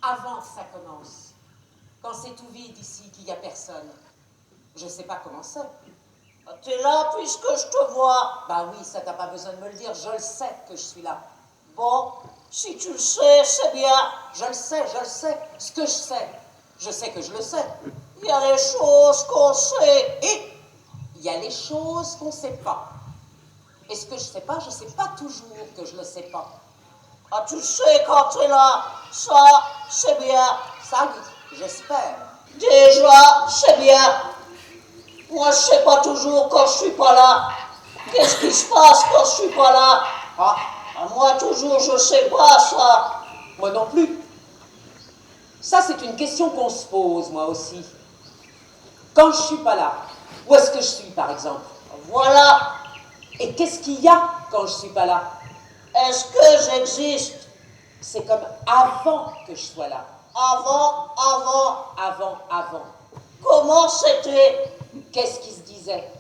avant que ça commence. Quand c'est tout vide ici, qu'il n'y a personne. Je ne sais pas comment c'est. T'es là puisque je te vois. Bah oui, ça t'as pas besoin de me le dire, je le sais que je suis là. Bon, si tu le sais, c'est bien. Je le sais. Ce que je sais que je le sais. Il y a les choses qu'on sait. Et il y a les choses qu'on ne sait pas. Et ce que je sais pas toujours que je le sais pas. Ah, tu sais quand t'es là, ça, c'est bien. Ça oui, j'espère. Déjà, c'est bien. Moi, je sais pas toujours quand je suis pas là. Qu'est-ce qui se passe quand je suis pas là? Ah, Moi, toujours, je sais pas ça. moi non plus. Ça, c'est une question qu'on se pose, moi aussi. Quand je suis pas là, où est-ce que je suis, par exemple? Voilà. Et qu'est-ce qu'il y a quand je suis pas là? Est-ce que j'existe? C'est comme avant que je sois là. Avant. Avant. Comment c'était? Qu'est-ce qui se disait?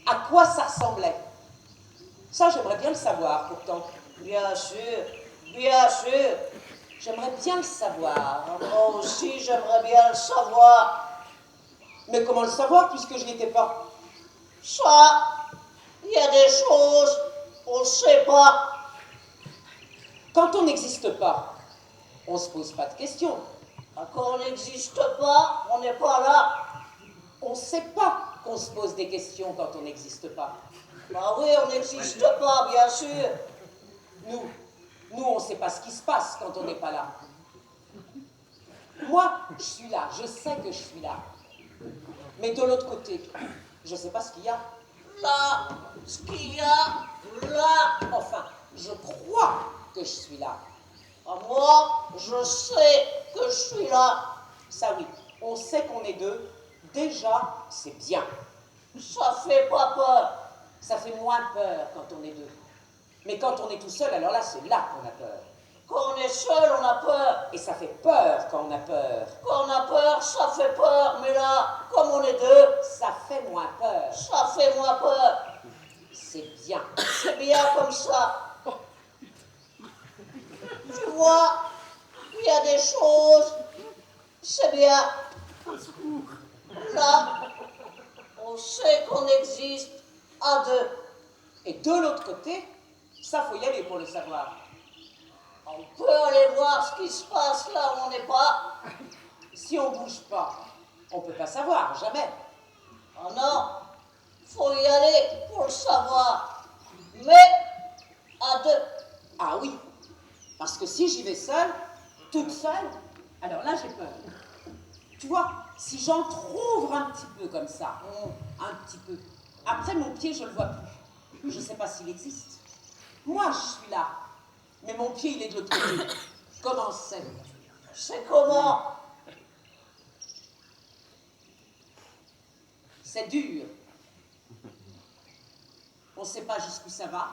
À quoi ça ressemblait? Ça, j'aimerais bien le savoir, pourtant. Bien sûr, bien sûr. J'aimerais bien le savoir. Moi aussi, j'aimerais bien le savoir. Mais comment le savoir, puisque je n'y étais pas? Ça, il y a des choses, on ne sait pas. Quand on n'existe pas, on ne se pose pas de questions. Quand on n'existe pas, on n'est pas là. On ne sait pas qu'on se pose des questions quand on n'existe pas. Bah oui, on n'existe pas, bien sûr. Nous, on ne sait pas ce qui se passe quand on n'est pas là. Moi, je suis là, je sais que je suis là. Mais de l'autre côté, je ne sais pas ce qu'il y a. Là, ce qu'il y a, là. Enfin, je crois que je suis là. Moi, je sais que je suis là. Ça oui, on sait qu'on est deux. Déjà, c'est bien. Ça fait pas peur. Ça fait moins peur quand on est deux. Mais quand on est tout seul, alors là, c'est là qu'on a peur. Quand on est seul, on a peur. Et ça fait peur quand on a peur. Quand on a peur, ça fait peur. Mais là, comme on est deux, Ça fait moins peur. ça fait moins peur. C'est bien. C'est bien comme ça. Tu vois, il y a des choses, c'est bien. Là, on sait qu'on existe à deux. Et de l'autre côté, ça, faut y aller pour le savoir. On peut aller voir ce qui se passe là où on n'est pas. Si on bouge pas, on peut pas savoir, jamais. Oh non, faut y aller pour le savoir. Mais à deux. Ah oui, parce que si j'y vais seule, toute seule, alors là, j'ai peur. Tu vois, si j'entrouvre un petit peu comme ça, un petit peu, après mon pied, je le vois plus. Je sais pas s'il existe. Moi, je suis là, mais mon pied, il est de l'autre côté. Comment c'est? C'est comment? C'est dur. On ne sait pas jusqu'où ça va.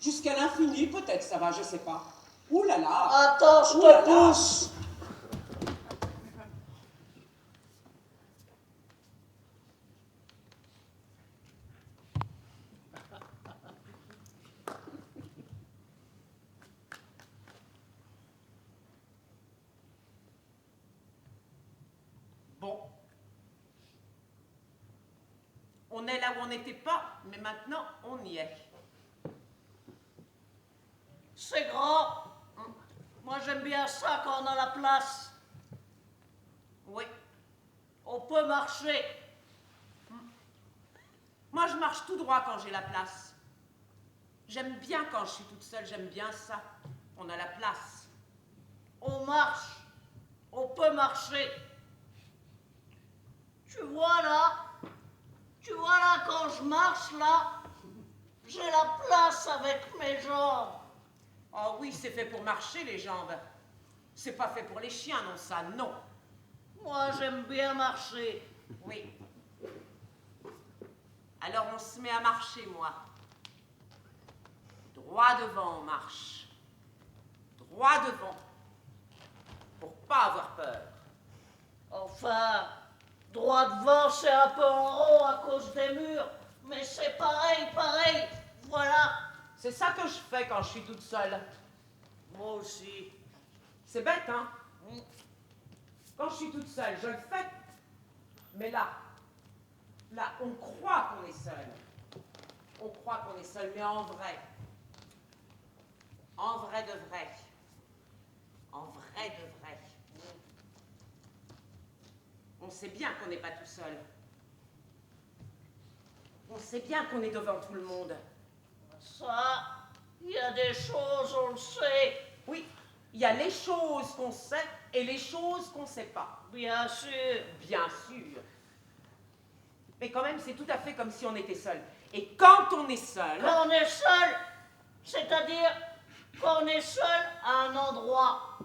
Jusqu'à l'infini, peut-être ça va, je sais pas. Ouh là là! Attends, je Ouh là te là. pousse. Bon. On est là où on n'était pas, mais maintenant, on y est. C'est grand. Moi, j'aime bien ça quand on a la place. Oui. On peut marcher. Moi, je marche tout droit quand j'ai la place. J'aime bien quand je suis toute seule, j'aime bien ça. On a la place. On marche. On peut marcher. Tu vois là, quand je marche là, j'ai la place avec mes jambes. Oh oui, c'est fait pour marcher, les jambes. C'est pas fait pour les chiens, non, ça, non. Moi, j'aime bien marcher. Oui. Alors on se met à marcher, moi. Droit devant, on marche. Droit devant. Pour pas avoir peur. Enfin, droit devant, c'est un peu en haut à cause des murs. Mais c'est pareil. Voilà. C'est ça que je fais quand je suis toute seule. Moi aussi. C'est bête, hein? Quand je suis toute seule, je le fais. Mais là, on croit qu'on est seul. On croit qu'on est seul, mais en vrai. En vrai de vrai. En vrai de vrai. On sait bien qu'on n'est pas tout seul. On sait bien qu'on est devant tout le monde. Ça, il y a des choses, on le sait. Oui, il y a les choses qu'on sait et les choses qu'on ne sait pas. Bien sûr. Bien sûr. Mais quand même, c'est tout à fait comme si on était seul. Et quand on est seul... Quand on est seul, c'est-à-dire quand on est seul à un endroit,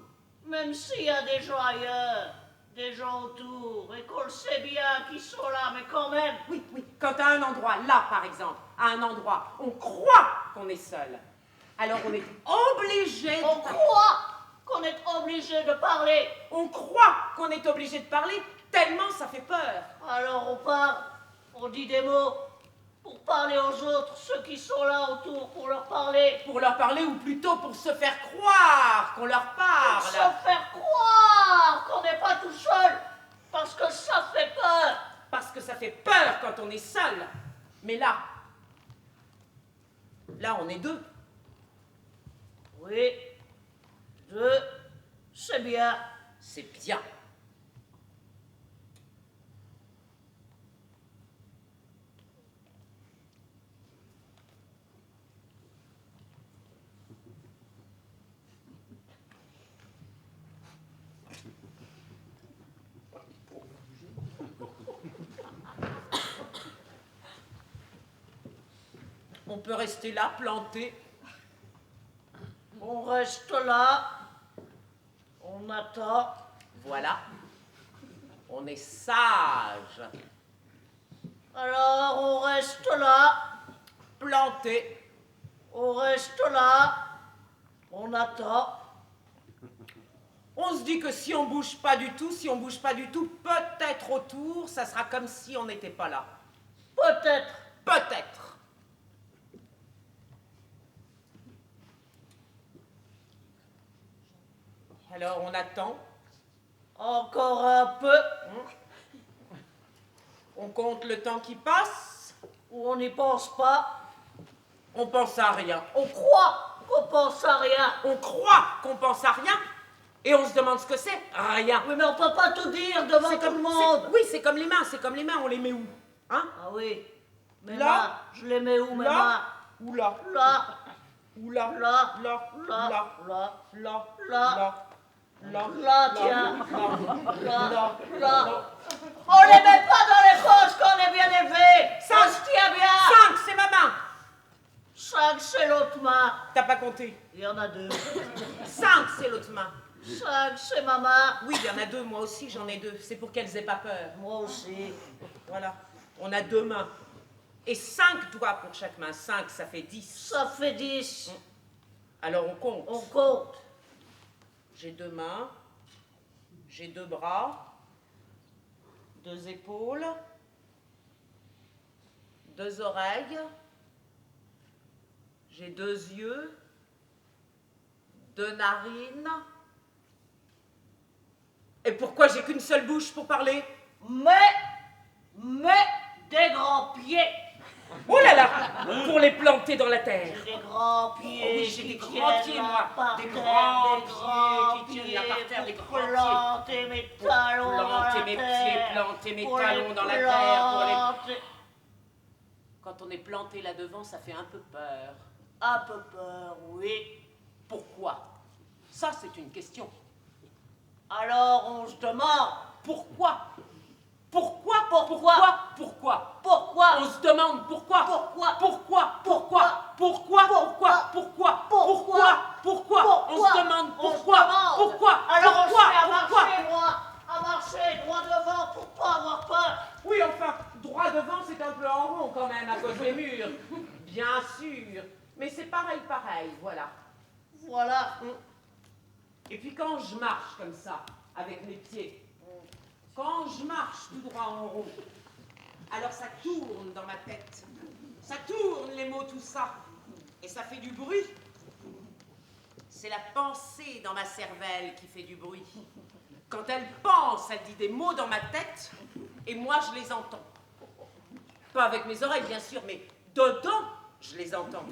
même s'il y a des gens ailleurs, des gens autour, et qu'on le sait bien qu'ils sont là, mais quand même... Oui, oui, quand à un endroit, là par exemple, à un endroit, on croit qu'on est seul, alors on est obligé... On croit qu'on est obligé de parler. On croit qu'on est obligé de parler, tellement ça fait peur. Alors on parle, on dit des mots pour parler aux autres, ceux qui sont là autour, pour leur parler. Pour leur parler, ou plutôt pour se faire croire qu'on leur parle. Pour se faire croire qu'on n'est pas tout seul, parce que ça fait peur. Parce que ça fait peur quand on est seul. Mais là, on est deux. Oui, deux, c'est bien. C'est bien. On peut rester là, planté. On reste là, on attend. Voilà. On est sage. Alors on reste là, Planté. on reste là, on attend. On se dit que si on bouge pas du tout, peut-être autour, ça sera comme si on n'était pas là. Peut-être. Peut-être. Alors on attend. Encore un peu. On compte le temps qui passe. Ou on n'y pense pas. On pense à rien. On croit qu'on pense à rien. On croit qu'on pense à rien. Et on se demande ce que c'est. Rien. Oui, mais on peut pas tout dire devant C'est tout comme, le monde. oui, c'est comme les mains. On les met où? Hein? Ah oui. Mes Là. mains, je les mets où, mes Là. mains? Ou là? Là. Ou là? Là. Là. Là. Là. Là. Là. Là. Là. Là, tiens. Là. Là. Là. On les met pas dans les poches quand on est bien élevé. Ça se tient bien. 5, c'est ma main. 5, c'est l'autre main. T'as pas compté. Il y en a 2. 5, c'est l'autre main. 5, c'est ma main. Oui, il y en a 2, moi aussi j'en ai 2. C'est pour qu'elles aient pas peur. Moi aussi. Voilà. On a 2 mains. Et 5 doigts pour chaque main. 5, ça fait 10. Ça fait 10. Alors on compte. On compte. J'ai 2 mains. J'ai 2 bras. 2 épaules. 2 oreilles. J'ai 2 yeux. 2 narines. Et pourquoi j'ai qu'une seule bouche pour parler? Mais des grands pieds. Oh là là! Pour les planter dans la terre. Des grands pieds. Oh oui, j'ai qui des grands tiennent pieds, là moi. par Des terre, grands des pieds grands qui tiennent là par terre, des pour grands pieds. planter mes talons dans Planter la mes terre, pieds, planter mes pour talons les dans la terre, pour les... planter. Quand on est planté là devant, ça fait un peu peur. Un peu peur, oui. Pourquoi? Ça, c'est une question. Alors on se demande Pourquoi? Pourquoi? Pourquoi? Pourquoi? pourquoi. On se demande pourquoi? Pourquoi? Pourquoi? Pourquoi? Pourquoi? Pourquoi? Pourquoi? Pourquoi? On se demande pourquoi? Pourquoi? Alors on se met à Pourquoi? marcher droit devant pour pas avoir peur. Oui, enfin, droit devant, c'est un peu en rond quand même, à cause des murs. Bien sûr. Mais c'est pareil, voilà. Voilà. Et puis quand je marche comme ça, avec mes pieds, quand je marche tout droit en rond, alors ça tourne dans ma tête. Ça tourne les mots, tout ça. Et ça fait du bruit. C'est la pensée dans ma cervelle qui fait du bruit. Quand elle pense, elle dit des mots dans ma tête, et moi je les entends. Pas avec mes oreilles, bien sûr, mais dedans, je les entends.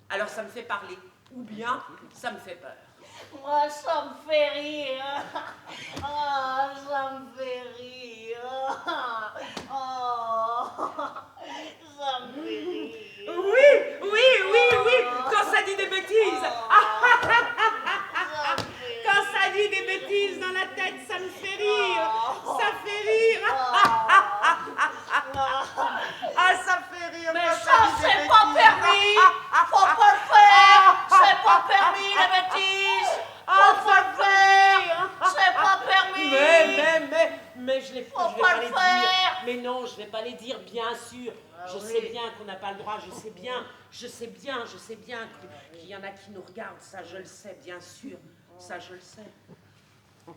Alors ça me fait parler, ou bien ça me fait peur. Moi, ça me fait rire. Ah, ça me fait rire. Oh, ça me fait rire. Oui, oui, oui, oui, quand ça dit des bêtises. Quand ça dit des bêtises dans la tête, ça me fait rire. Ça fait rire. Ah, ça fait rire. Mais ça, c'est pas permis. Faut pas le faire. C'est pas permis, les bêtises. Faut pas le faire. C'est pas permis. Mais je vais pas les dire. Mais non, je vais pas les dire, bien sûr. Je sais bien qu'on n'a pas le droit, je sais bien qu'il y en a qui nous regardent, ça je le sais, bien sûr, ça je le sais.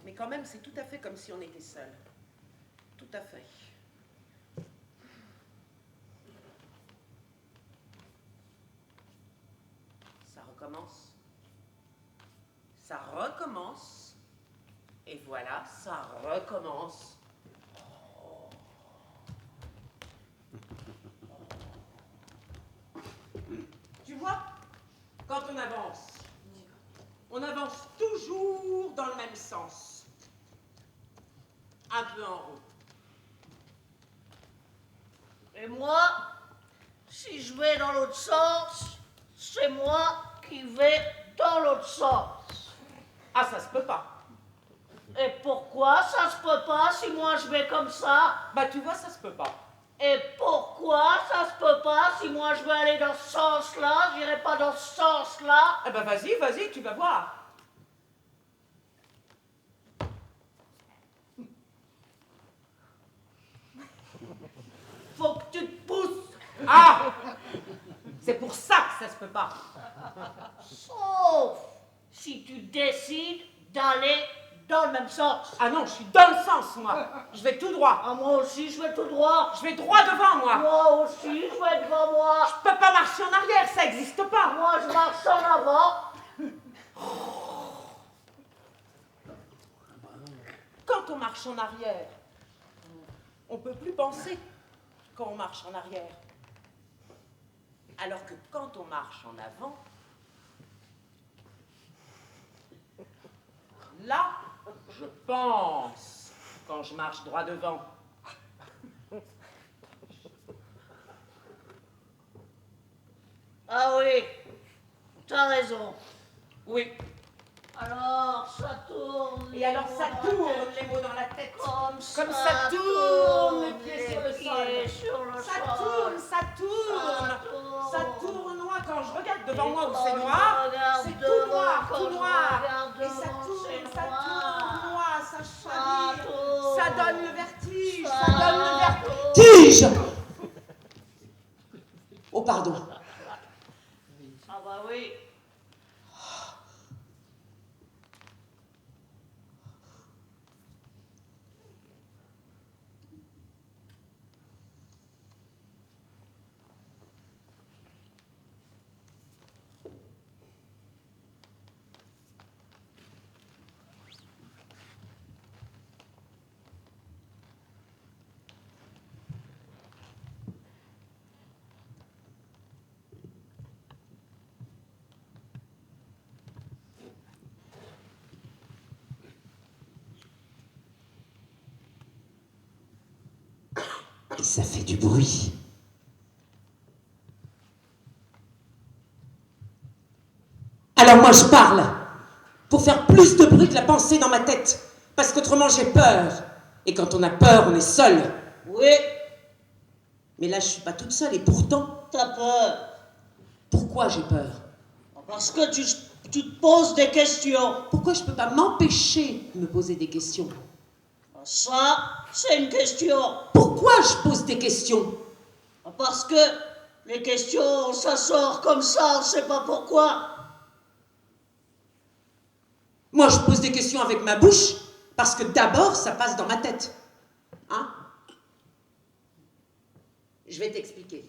Mais quand même, c'est tout à fait comme si on était seuls. Tout à fait. Ça recommence. Ça recommence. Et voilà, ça recommence. Tu vois, quand on avance toujours dans le même sens. Un peu en rond. Et moi, si je vais dans l'autre sens, c'est moi qui vais dans l'autre sens. Ah, ça se peut pas. Et pourquoi ça se peut pas si moi je vais comme ça? Bah, tu vois, ça se peut pas. Et pourquoi ça se peut pas si moi je veux aller dans ce sens-là, j'irai pas dans ce sens-là? Eh ben, vas-y, tu vas voir. Faut que tu te pousses. Ah! C'est pour ça que ça se peut pas. Sauf si tu décides d'aller dans le même sens. Ah non, je suis dans le sens, moi. Je vais tout droit. Ah, moi aussi, je vais tout droit. Je vais droit devant, moi. Moi aussi, je vais devant moi. Je peux pas marcher en arrière, ça existe pas. Moi, je marche en avant. Quand on marche en arrière, on peut plus penser quand on marche en arrière. Alors que quand on marche en avant, là, je pense quand je marche droit devant. Ah oui, t'as raison. Oui. Alors, ça tourne. Et alors ça tourne les mots dans la tête. Comme ça tourne les pieds sur le sol. Ça tourne noir. Quand je regarde devant moi où c'est noir, c'est tout noir. Et ça tourne noir, ça chavire. Ça donne le vertige, Oh, pardon. Ah bah oui. Et ça fait du bruit. Alors moi je parle pour faire plus de bruit que la pensée dans ma tête. Parce qu'autrement j'ai peur. Et quand on a peur, on est seul. Oui, Mais là je suis pas toute seule et pourtant, t'as peur. pourquoi j'ai peur? Parce que tu te poses des questions. Pourquoi je peux pas m'empêcher de me poser des questions? Ça, c'est une question. Pourquoi je pose des questions? Parce que les questions, ça sort comme ça, on sait pas pourquoi. Moi je pose des questions avec ma bouche parce que d'abord ça passe dans ma tête. Hein? Je vais t'expliquer.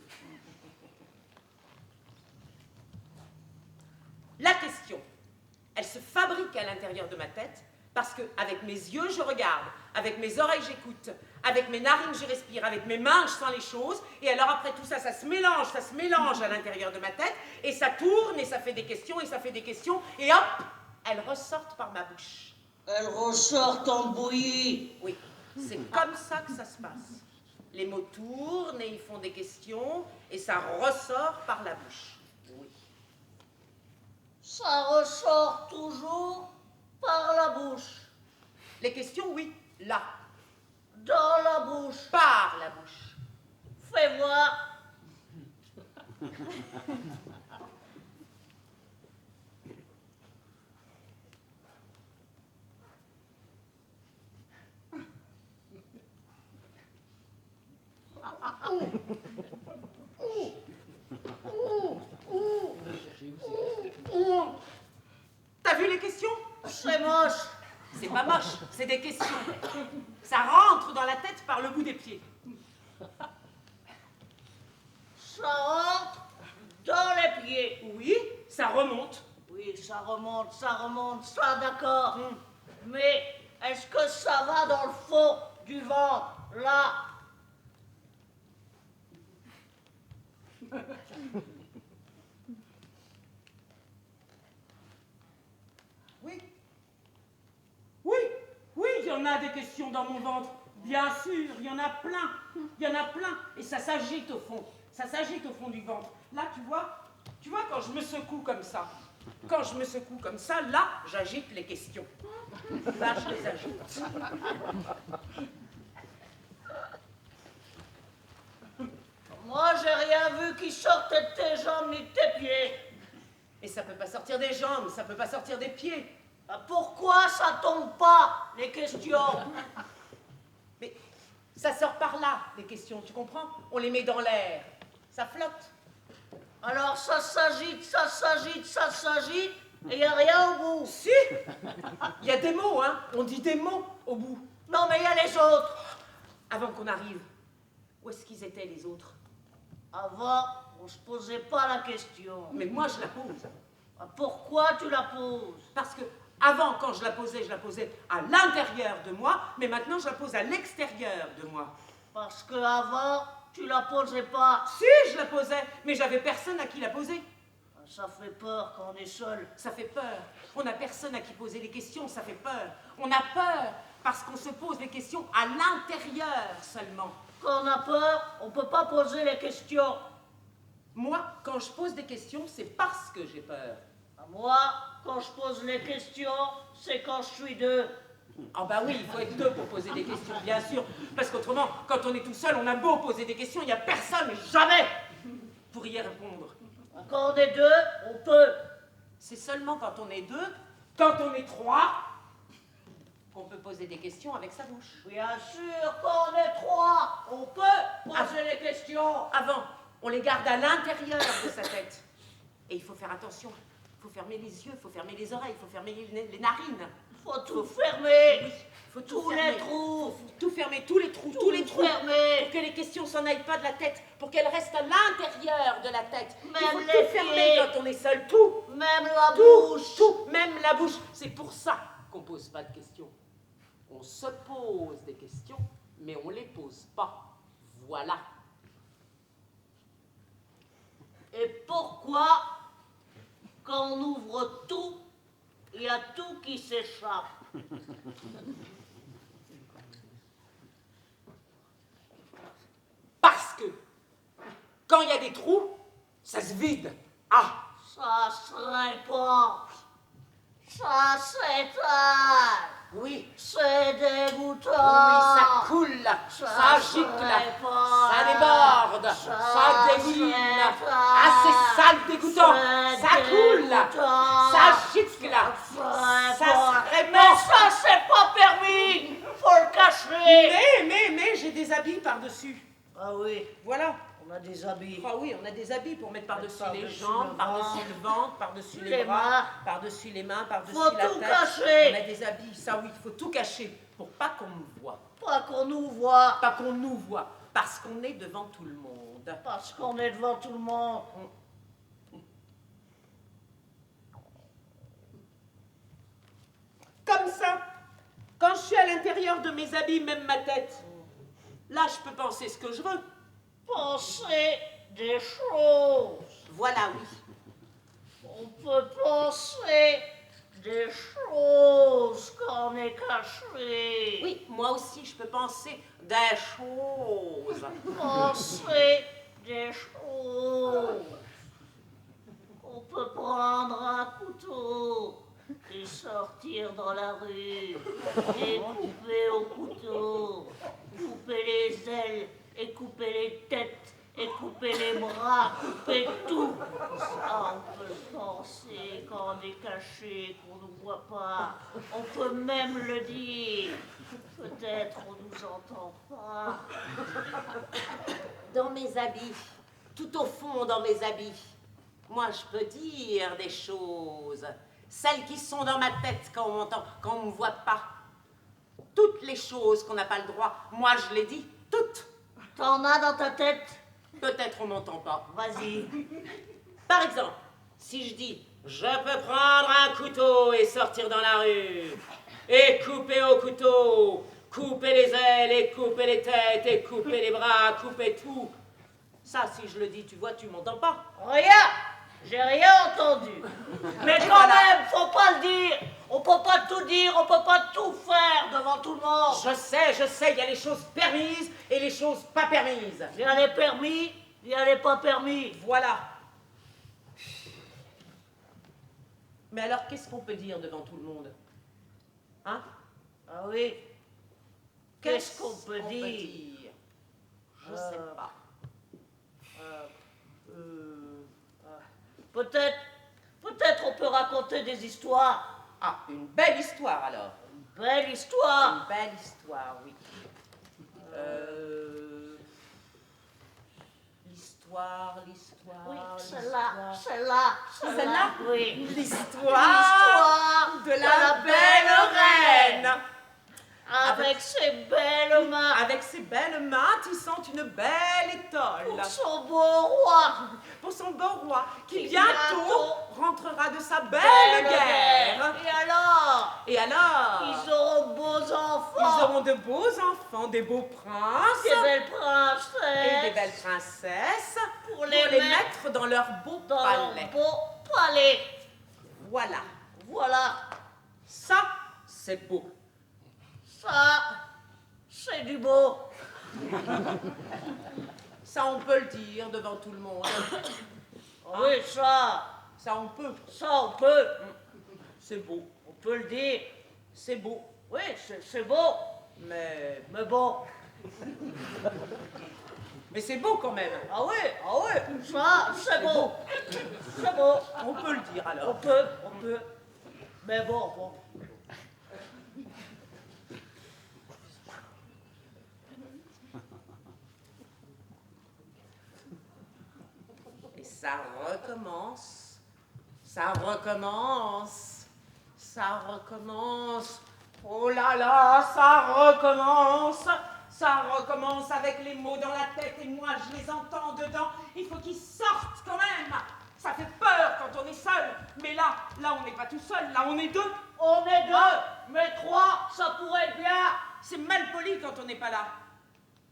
La question, Elle se fabrique à l'intérieur de ma tête parce qu'avec mes yeux, je regarde, avec mes oreilles, j'écoute, avec mes narines, je respire, avec mes mains, je sens les choses, et alors après tout ça, ça se mélange à l'intérieur de ma tête, et ça tourne, et ça fait des questions, et ça fait des questions, et hop, elles ressortent par ma bouche. Elles ressortent en bouillie. Oui, c'est comme ça que ça se passe. Les mots tournent, et ils font des questions, et ça ressort par la bouche. Oui. Ça ressort toujours par la bouche. Les questions, oui, là. Dans la bouche. Par la bouche. Fais voir. T'as vu les questions? C'est moche. C'est pas moche, c'est des questions. Ça rentre dans la tête par le bout des pieds. Ça rentre dans les pieds. Oui, ça remonte. Oui, ça remonte, ça d'accord. Mais est-ce que ça va dans le fond du ventre, là? Oui. Oui, oui, il y en a des questions dans mon ventre. Bien sûr, il y en a plein. Il y en a plein. Et ça s'agite au fond. Ça s'agite au fond du ventre. Là, tu vois quand je me secoue comme ça. Quand je me secoue comme ça, là, j'agite les questions. Là, je les agite. Moi, j'ai rien vu qui sortait de tes jambes ni de tes pieds. Et ça peut pas sortir des jambes, ça peut pas sortir des pieds. Pourquoi ça tombe pas, les questions? Mais ça sort par là, les questions, tu comprends? On les met dans l'air. Ça flotte. Alors ça s'agite, et il n'y a rien au bout. Si! Il y a des mots, hein? On dit des mots au bout. Non, mais il y a les autres. Avant qu'on arrive, où est-ce qu'ils étaient, les autres? Avant, on se posait pas la question. Mais moi, je la pose. Pourquoi tu la poses? Parce que avant, quand je la posais à l'intérieur de moi, mais maintenant, je la pose à l'extérieur de moi. Parce que avant, tu la posais pas. Si, je la posais, mais j'avais personne à qui la poser. Ça fait peur quand on est seul. Ça fait peur. On n'a personne à qui poser les questions, ça fait peur. On a peur parce qu'on se pose les questions à l'intérieur seulement. Quand on a peur, on peut pas poser les questions. Moi, quand je pose des questions, c'est parce que j'ai peur. Moi, quand je pose les questions, c'est quand je suis deux. Ah bah oui, il faut être deux pour poser des questions, bien sûr. Parce qu'autrement, quand on est tout seul, on a beau poser des questions, il n'y a personne, jamais, pour y répondre. Quand on est deux, on peut. C'est seulement quand on est deux, quand on est trois, qu'on peut poser des questions avec sa bouche. Bien sûr, quand on est trois, on peut poser les questions. Avant, on les garde à l'intérieur de sa tête. Et il faut faire attention. Il faut fermer les yeux, il faut fermer les oreilles, il faut fermer les narines. Faut tout fermer. Oui, il faut tous fermer. les trous. Faut tout fermer, tous les trous, tous les trous. Fermer. Pour que les questions s'en aillent pas de la tête, pour qu'elles restent à l'intérieur de la tête. Même il faut les tout fermer pieds. quand on est seul, tout. Même la Tout, bouche. tout, même la bouche. C'est pour ça qu'on pose pas de questions. On se pose des questions, mais on les pose pas. Voilà. Et pourquoi, quand on ouvre tout, il y a tout qui s'échappe? Parce que quand il y a des trous, ça se vide. Ah, Ça se répand. Ça s'étale. oui. C'est dégoûtant. Oui, ça coule, ça gicle, ça déborde, ça dégouline. Ah, c'est sale, dégoûtant. Ça coule, ça gicle, ça se répand. Mais ça, c'est pas permis. Faut le cacher. Mais, j'ai des habits par-dessus. Ah oui, Voilà. on a des habits. Ah oui, on a des habits pour mettre par-dessus les Par-dessus jambes, le par-dessus ventre, le ventre, par-dessus les les bras, mains. par-dessus les mains, par-dessus Faut la tout tête. cacher. On a des habits, ça oui, il faut tout cacher pour pas qu'on me voie. Pas qu'on nous voit. Pas qu'on nous voit, parce qu'on est devant tout le monde. Parce qu'on est devant tout le monde. l'intérieur de mes habits, même ma tête. Là, je peux penser ce que je veux. Penser des choses. Voilà, oui. On peut penser des choses qu'on est cachées. Oui, moi aussi, je peux penser des choses. Penser des choses. On peut prendre un couteau et sortir dans la rue et couper au couteau, couper les ailes et couper les têtes et couper les bras, couper tout. Ça, on peut le penser quand on est caché, qu'on ne nous voit pas. On peut même le dire. Peut-être on ne nous entend pas. Dans mes habits, tout au fond dans mes habits, moi je peux dire des choses. Celles qui sont dans ma tête quand on m'entend, quand on ne me voit pas. Toutes les choses qu'on n'a pas le droit, moi je les dis, toutes. T'en as dans ta tête? Peut-être on m'entend pas. Vas-y. Par exemple, si je dis « Je peux prendre un couteau et sortir dans la rue, et couper au couteau, couper les ailes, et couper les têtes, et couper les bras, couper tout », ça, si je le dis, tu vois, tu m'entends pas. Rien. J'ai rien entendu. Mais quand même, faut pas le dire. On peut pas tout dire, on peut pas tout faire devant tout le monde. Je sais, il y a les choses permises et les choses pas permises. Il y a les permis, il y a les pas permis. Voilà. Mais alors, qu'est-ce qu'on peut dire devant tout le monde? Hein? Ah oui. Qu'est-ce qu'on peut dire? Je sais pas. Peut-être on peut raconter des histoires. Ah, une belle histoire alors. Une belle histoire. Une belle histoire, oui. L'histoire. Oui, celle-là. Celle-là? Oui. L'histoire de la belle reine. Avec ses belles mains. Avec ses belles mains tissant une belle étole. Pour son beau roi. Pour son beau roi, qui Bientôt rentrera de sa belle guerre. Et alors? Ils auront beaux enfants. Ils auront de beaux enfants, des beaux princes. Des belles princesses. Et des belles princesses. Pour les mettre dans leur beau palais. Leur beau palais. Voilà. Ça, c'est beau. Ça, c'est du beau. Ça, on peut le dire devant tout le monde. Oui, ça. Ça, on peut. Ça, on peut. C'est beau. On peut le dire. C'est beau. Oui, c'est beau. Mais bon. Mais c'est beau quand même. Ah oui. Ça, c'est beau. C'est beau. On peut le dire alors. On peut. Mais bon. Et ça recommence. Oh là là, ça recommence avec les mots dans la tête et moi je les entends dedans. Il faut qu'ils sortent quand même. Ça fait peur quand on est seul. Mais là on n'est pas tout seul, là on est deux. On est deux, mais trois, ça pourrait être bien. C'est mal poli quand on n'est pas là.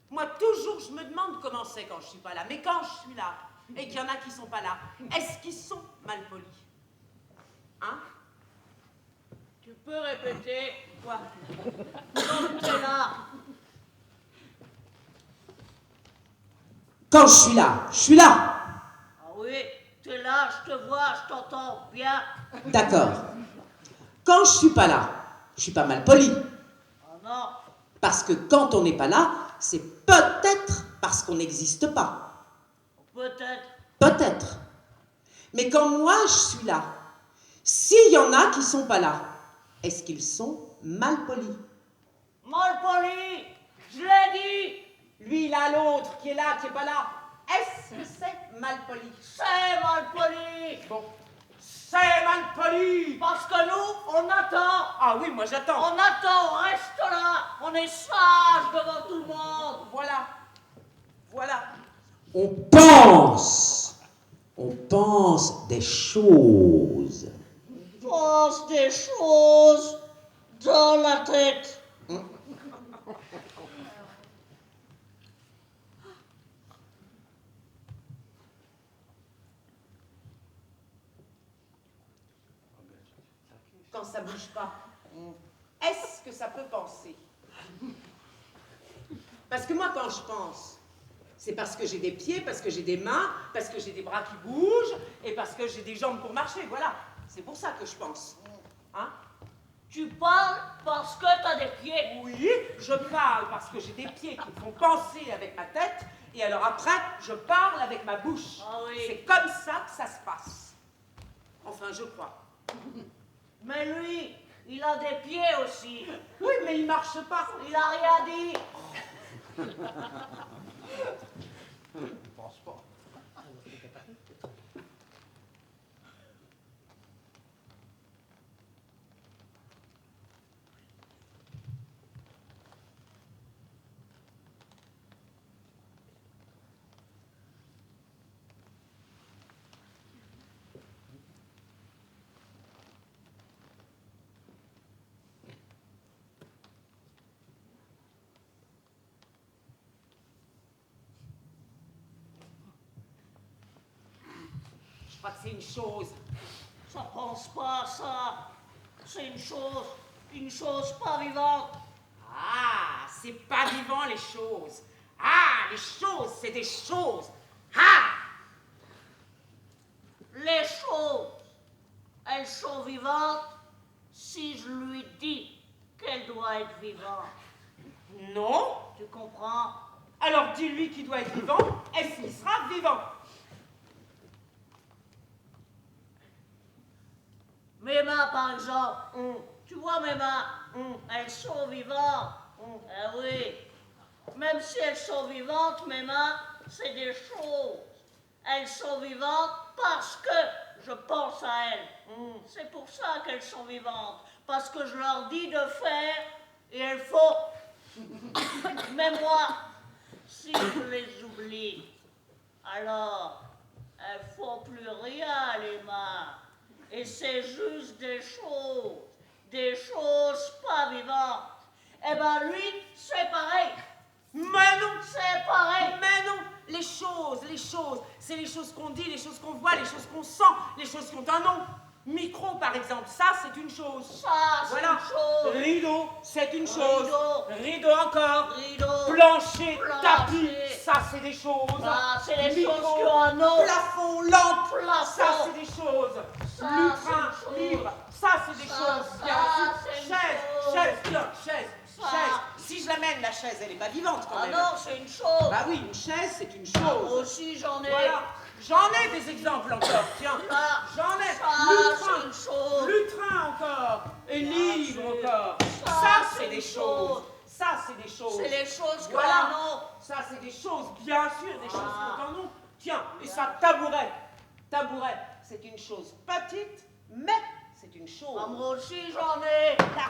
Moi toujours je me demande comment c'est quand je suis pas là. Mais quand je suis là et qu'il y en a qui sont pas là, est-ce qu'ils sont mal polis? Hein? Tu peux répéter? Quoi? Quand tu es là. Quand je suis là. Ah oui, tu es là, je te vois, je t'entends bien. D'accord. Quand je suis pas mal poli. Ah non. Parce que quand on n'est pas là, c'est peut-être parce qu'on n'existe pas. Peut-être. Peut-être. Mais quand moi je suis là, s'il y en a qui sont pas là, est-ce qu'ils sont mal polis? Mal poli, je l'ai dit. Lui, là, l'autre, qui est là, qui est pas là, est-ce que c'est mal poli? C'est mal poli. Bon, c'est mal poli. Parce que nous, on attend. Ah oui, moi j'attends. On attend, on reste là. On est sage devant tout le monde. Voilà. On pense des choses. On pense des choses dans la tête. ça bouge pas? Est-ce que ça peut penser? Parce que moi, quand je pense, c'est parce que j'ai des pieds, parce que j'ai des mains, parce que j'ai des bras qui bougent, et parce que j'ai des jambes pour marcher, voilà. C'est pour ça que je pense. Hein? Tu parles parce que t'as des pieds. Oui, je parle parce que j'ai des pieds qui me font penser avec ma tête, et alors après, je parle avec ma bouche. Ah oui. C'est comme ça que ça se passe. Enfin, je crois. Mais lui, il a des pieds aussi. Oui, mais il marche pas. Il a rien dit. Je pense pas. Je crois que c'est une chose. Ça pense pas à ça. C'est une chose pas vivante. Ah, c'est pas vivant les choses. Ah, les choses, c'est des choses. Ah! Les choses, elles sont vivantes si je lui dis qu'elle doit être vivante. Non? Tu comprends? Alors dis-lui qu'il doit être vivant, est-ce qu'il sera vivant? Mes mains, par exemple. Tu vois mes mains? Elles sont vivantes. Ah oui. Même si elles sont vivantes, mes mains, c'est des choses. Elles sont vivantes parce que je pense à elles. C'est pour ça qu'elles sont vivantes. Parce que je leur dis de faire et elles font. Mais moi, si je les oublie, alors elles font plus rien, les mains. Et c'est juste des choses pas vivantes. Eh ben lui, c'est pareil. Mais non! C'est pareil. Mais non! Les choses, c'est les choses qu'on dit, les choses qu'on voit, les choses qu'on sent, les choses qui ont un nom. Micro, par exemple, ça, c'est une chose. Ça, c'est Voilà. une chose. Rideau, c'est une chose. Rideau. Encore. Rideau. Plancher, Plancher. tapis, ça, c'est des choses. Ça, c'est des Micro, choses qui ont un nom. Plafond, lampe, Plafond. ça, c'est des choses. Ça, Lutrin, c'est une chose. livre, ça, c'est des Ça, choses. Bien ça, sûr. c'est une Chaise, chose. chaise, bien, chaise, Ça. chaise. Si je l'amène, la chaise, elle est pas vivante quand Ah même. non, c'est une chose. Bah oui, une chaise, c'est une Moi chose. aussi, j'en ai. Voilà. J'en ai des exemples encore, tiens. Ça, J'en ai. ça, c'est une chose. Lutrin encore. Et livre sûr. encore. Ça, Ça, c'est c'est des une choses. chose. Ça, c'est des choses. C'est les choses qui ont Voilà. un nom. Ça, c'est des choses, bien sûr, des choses Ah. qui ont un nom. Tiens, et ça, tabouret. Tabouret, c'est une chose petite, mais c'est une chose. Ah, moi aussi, j'en ai. Là.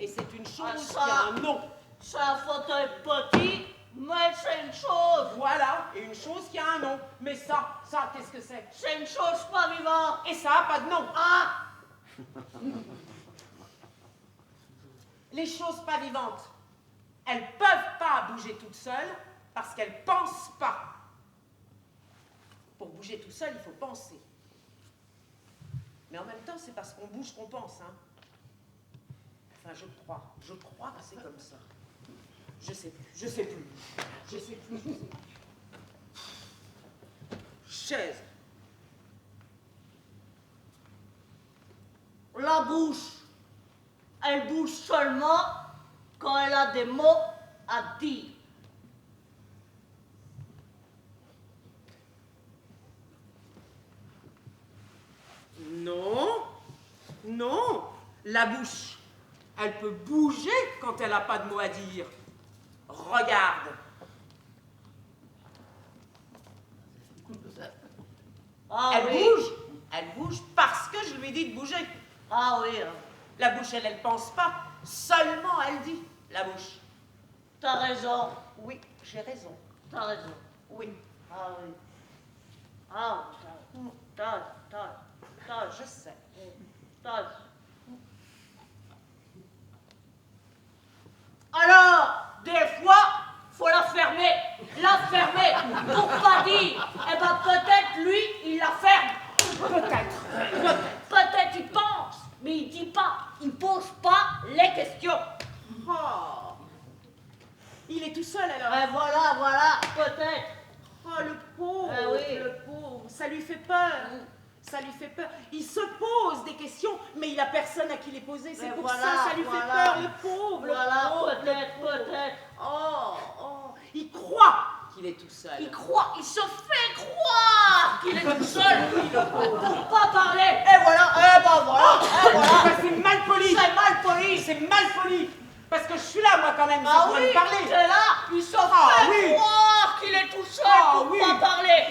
Et c'est une chose Ah, qui ça. a un nom. C'est un fauteuil petit, mais c'est une chose. Voilà, et une chose qui a un nom. Mais ça, qu'est-ce que c'est? C'est une chose pas vivante. Et ça a pas de nom. Ah, Les choses pas vivantes, elles peuvent pas bouger toutes seules parce qu'elles pensent pas. Pour bouger tout seul, il faut penser. Mais en même temps, c'est parce qu'on bouge qu'on pense, hein. Enfin, je crois que c'est comme ça. Je sais plus. Chaise. la bouche, elle bouge seulement quand elle a des mots à dire. Non, la bouche, elle peut bouger quand elle n'a pas de mots à dire. Regarde. Ah Elle oui. bouge parce que je lui ai dit de bouger. Ah oui, hein. La bouche, elle pense pas, seulement elle dit, la bouche. T'as raison, Oui, j'ai raison. t'as raison. Oui, Ah oui. Ah, t'as, je sais. Alors, des fois, faut la fermer, pour pas dire. Eh ben peut-être lui, il la ferme. Peut-être. Peut-être il pense, mais il dit pas. Il est tout seul alors. Voilà, peut-être. Oh, le pauvre, oui. le pauvre, ça lui fait peur. Ça lui fait peur. Il se pose des questions, mais il a personne à qui les poser. C'est pour ça lui fait peur, le pauvre. Voilà, le pauvre, peut-être. Oh, il croit qu'il est tout seul. Il se fait croire qu'il est tout seul. Pour pas parler. Et voilà. C'est mal poli. C'est mal poli. Parce que je suis là, moi, quand même, ça pourrait me parler. T'es là, il se fait croire qu'il est tout seul pour pas parler.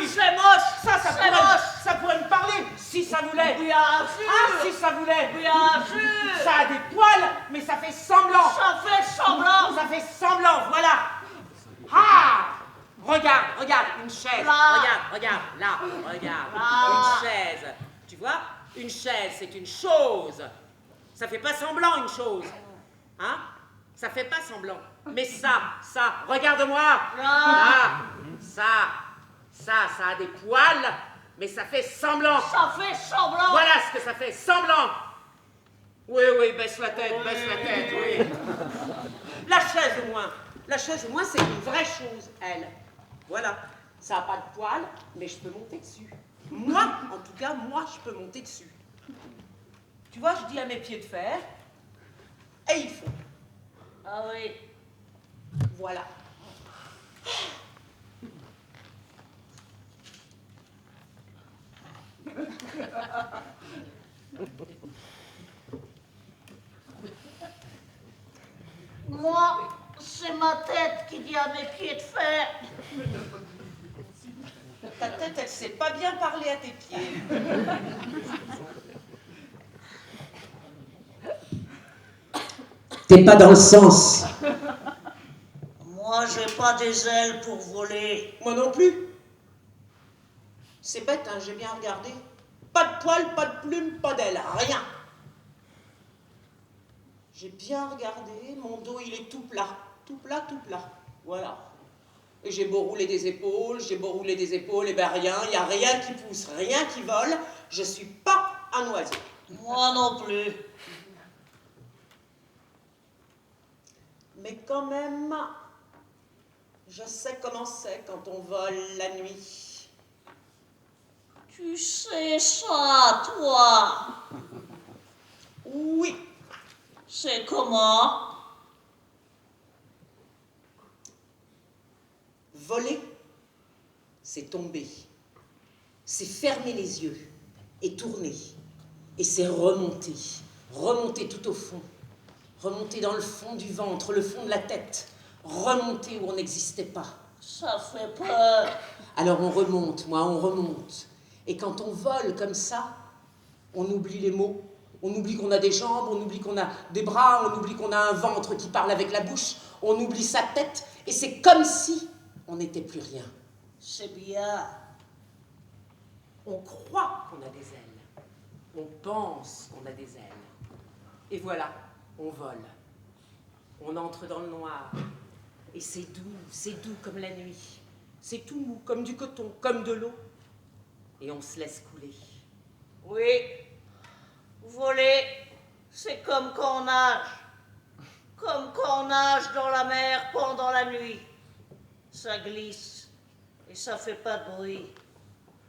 C'est moche. Ça pourrait me parler, si ça voulait. Bien sûr. Ah, si ça voulait. Bien sûr. Ça a des poils, mais ça fait semblant. Ça fait semblant. Ça fait semblant, voilà. Ah! Regarde, une chaise. Là. Regarde, là, regarde. Là. Une chaise. Tu vois, une chaise, c'est une chose. Ça fait pas semblant, une chose. Hein? Ça fait pas semblant. Mais ça, regarde-moi. Là. Ça a des poils, mais ça fait semblant. Ça fait semblant. Voilà ce que ça fait, semblant. Oui, baisse la tête, oui. La chaise au moins, c'est une vraie chose, elle. Voilà, ça n'a pas de poils, mais je peux monter dessus. Moi, en tout cas, je peux monter dessus. Tu vois, je dis à mes pieds de fer, et ils font. Ah oui. Voilà. Moi, c'est ma tête qui dit à mes pieds de fer. Ta tête, elle sait pas bien parler à tes pieds. T'es pas dans le sens. Moi, j'ai pas des ailes pour voler. Moi non plus. C'est bête, hein, j'ai bien regardé. Pas de poils, pas de plumes, pas d'ailes, rien. J'ai bien regardé, mon dos il est tout plat. Voilà. Et j'ai beau rouler des épaules, et ben rien, il n'y a rien qui pousse, rien qui vole. Je suis pas un oiseau. Moi non plus. Mais quand même, je sais comment c'est quand on vole la nuit. Tu sais ça, toi? Oui. C'est comment? Voler, c'est tomber. C'est fermer les yeux et tourner. Et c'est remonter. Remonter tout au fond. Remonter dans le fond du ventre, le fond de la tête. Remonter où on n'existait pas. Ça fait peur. Alors on remonte, on remonte. Et quand on vole comme ça, on oublie les mots. On oublie qu'on a des jambes, on oublie qu'on a des bras, on oublie qu'on a un ventre qui parle avec la bouche. On oublie sa tête. Et c'est comme si on n'était plus rien. C'est bien. On croit qu'on a des ailes. On pense qu'on a des ailes. Et voilà, on vole. On entre dans le noir. Et c'est doux comme la nuit. C'est tout mou, comme du coton, comme de l'eau. Et on se laisse couler. Oui. Voler, c'est comme quand on nage. Comme quand on nage dans la mer pendant la nuit. Ça glisse et ça fait pas de bruit.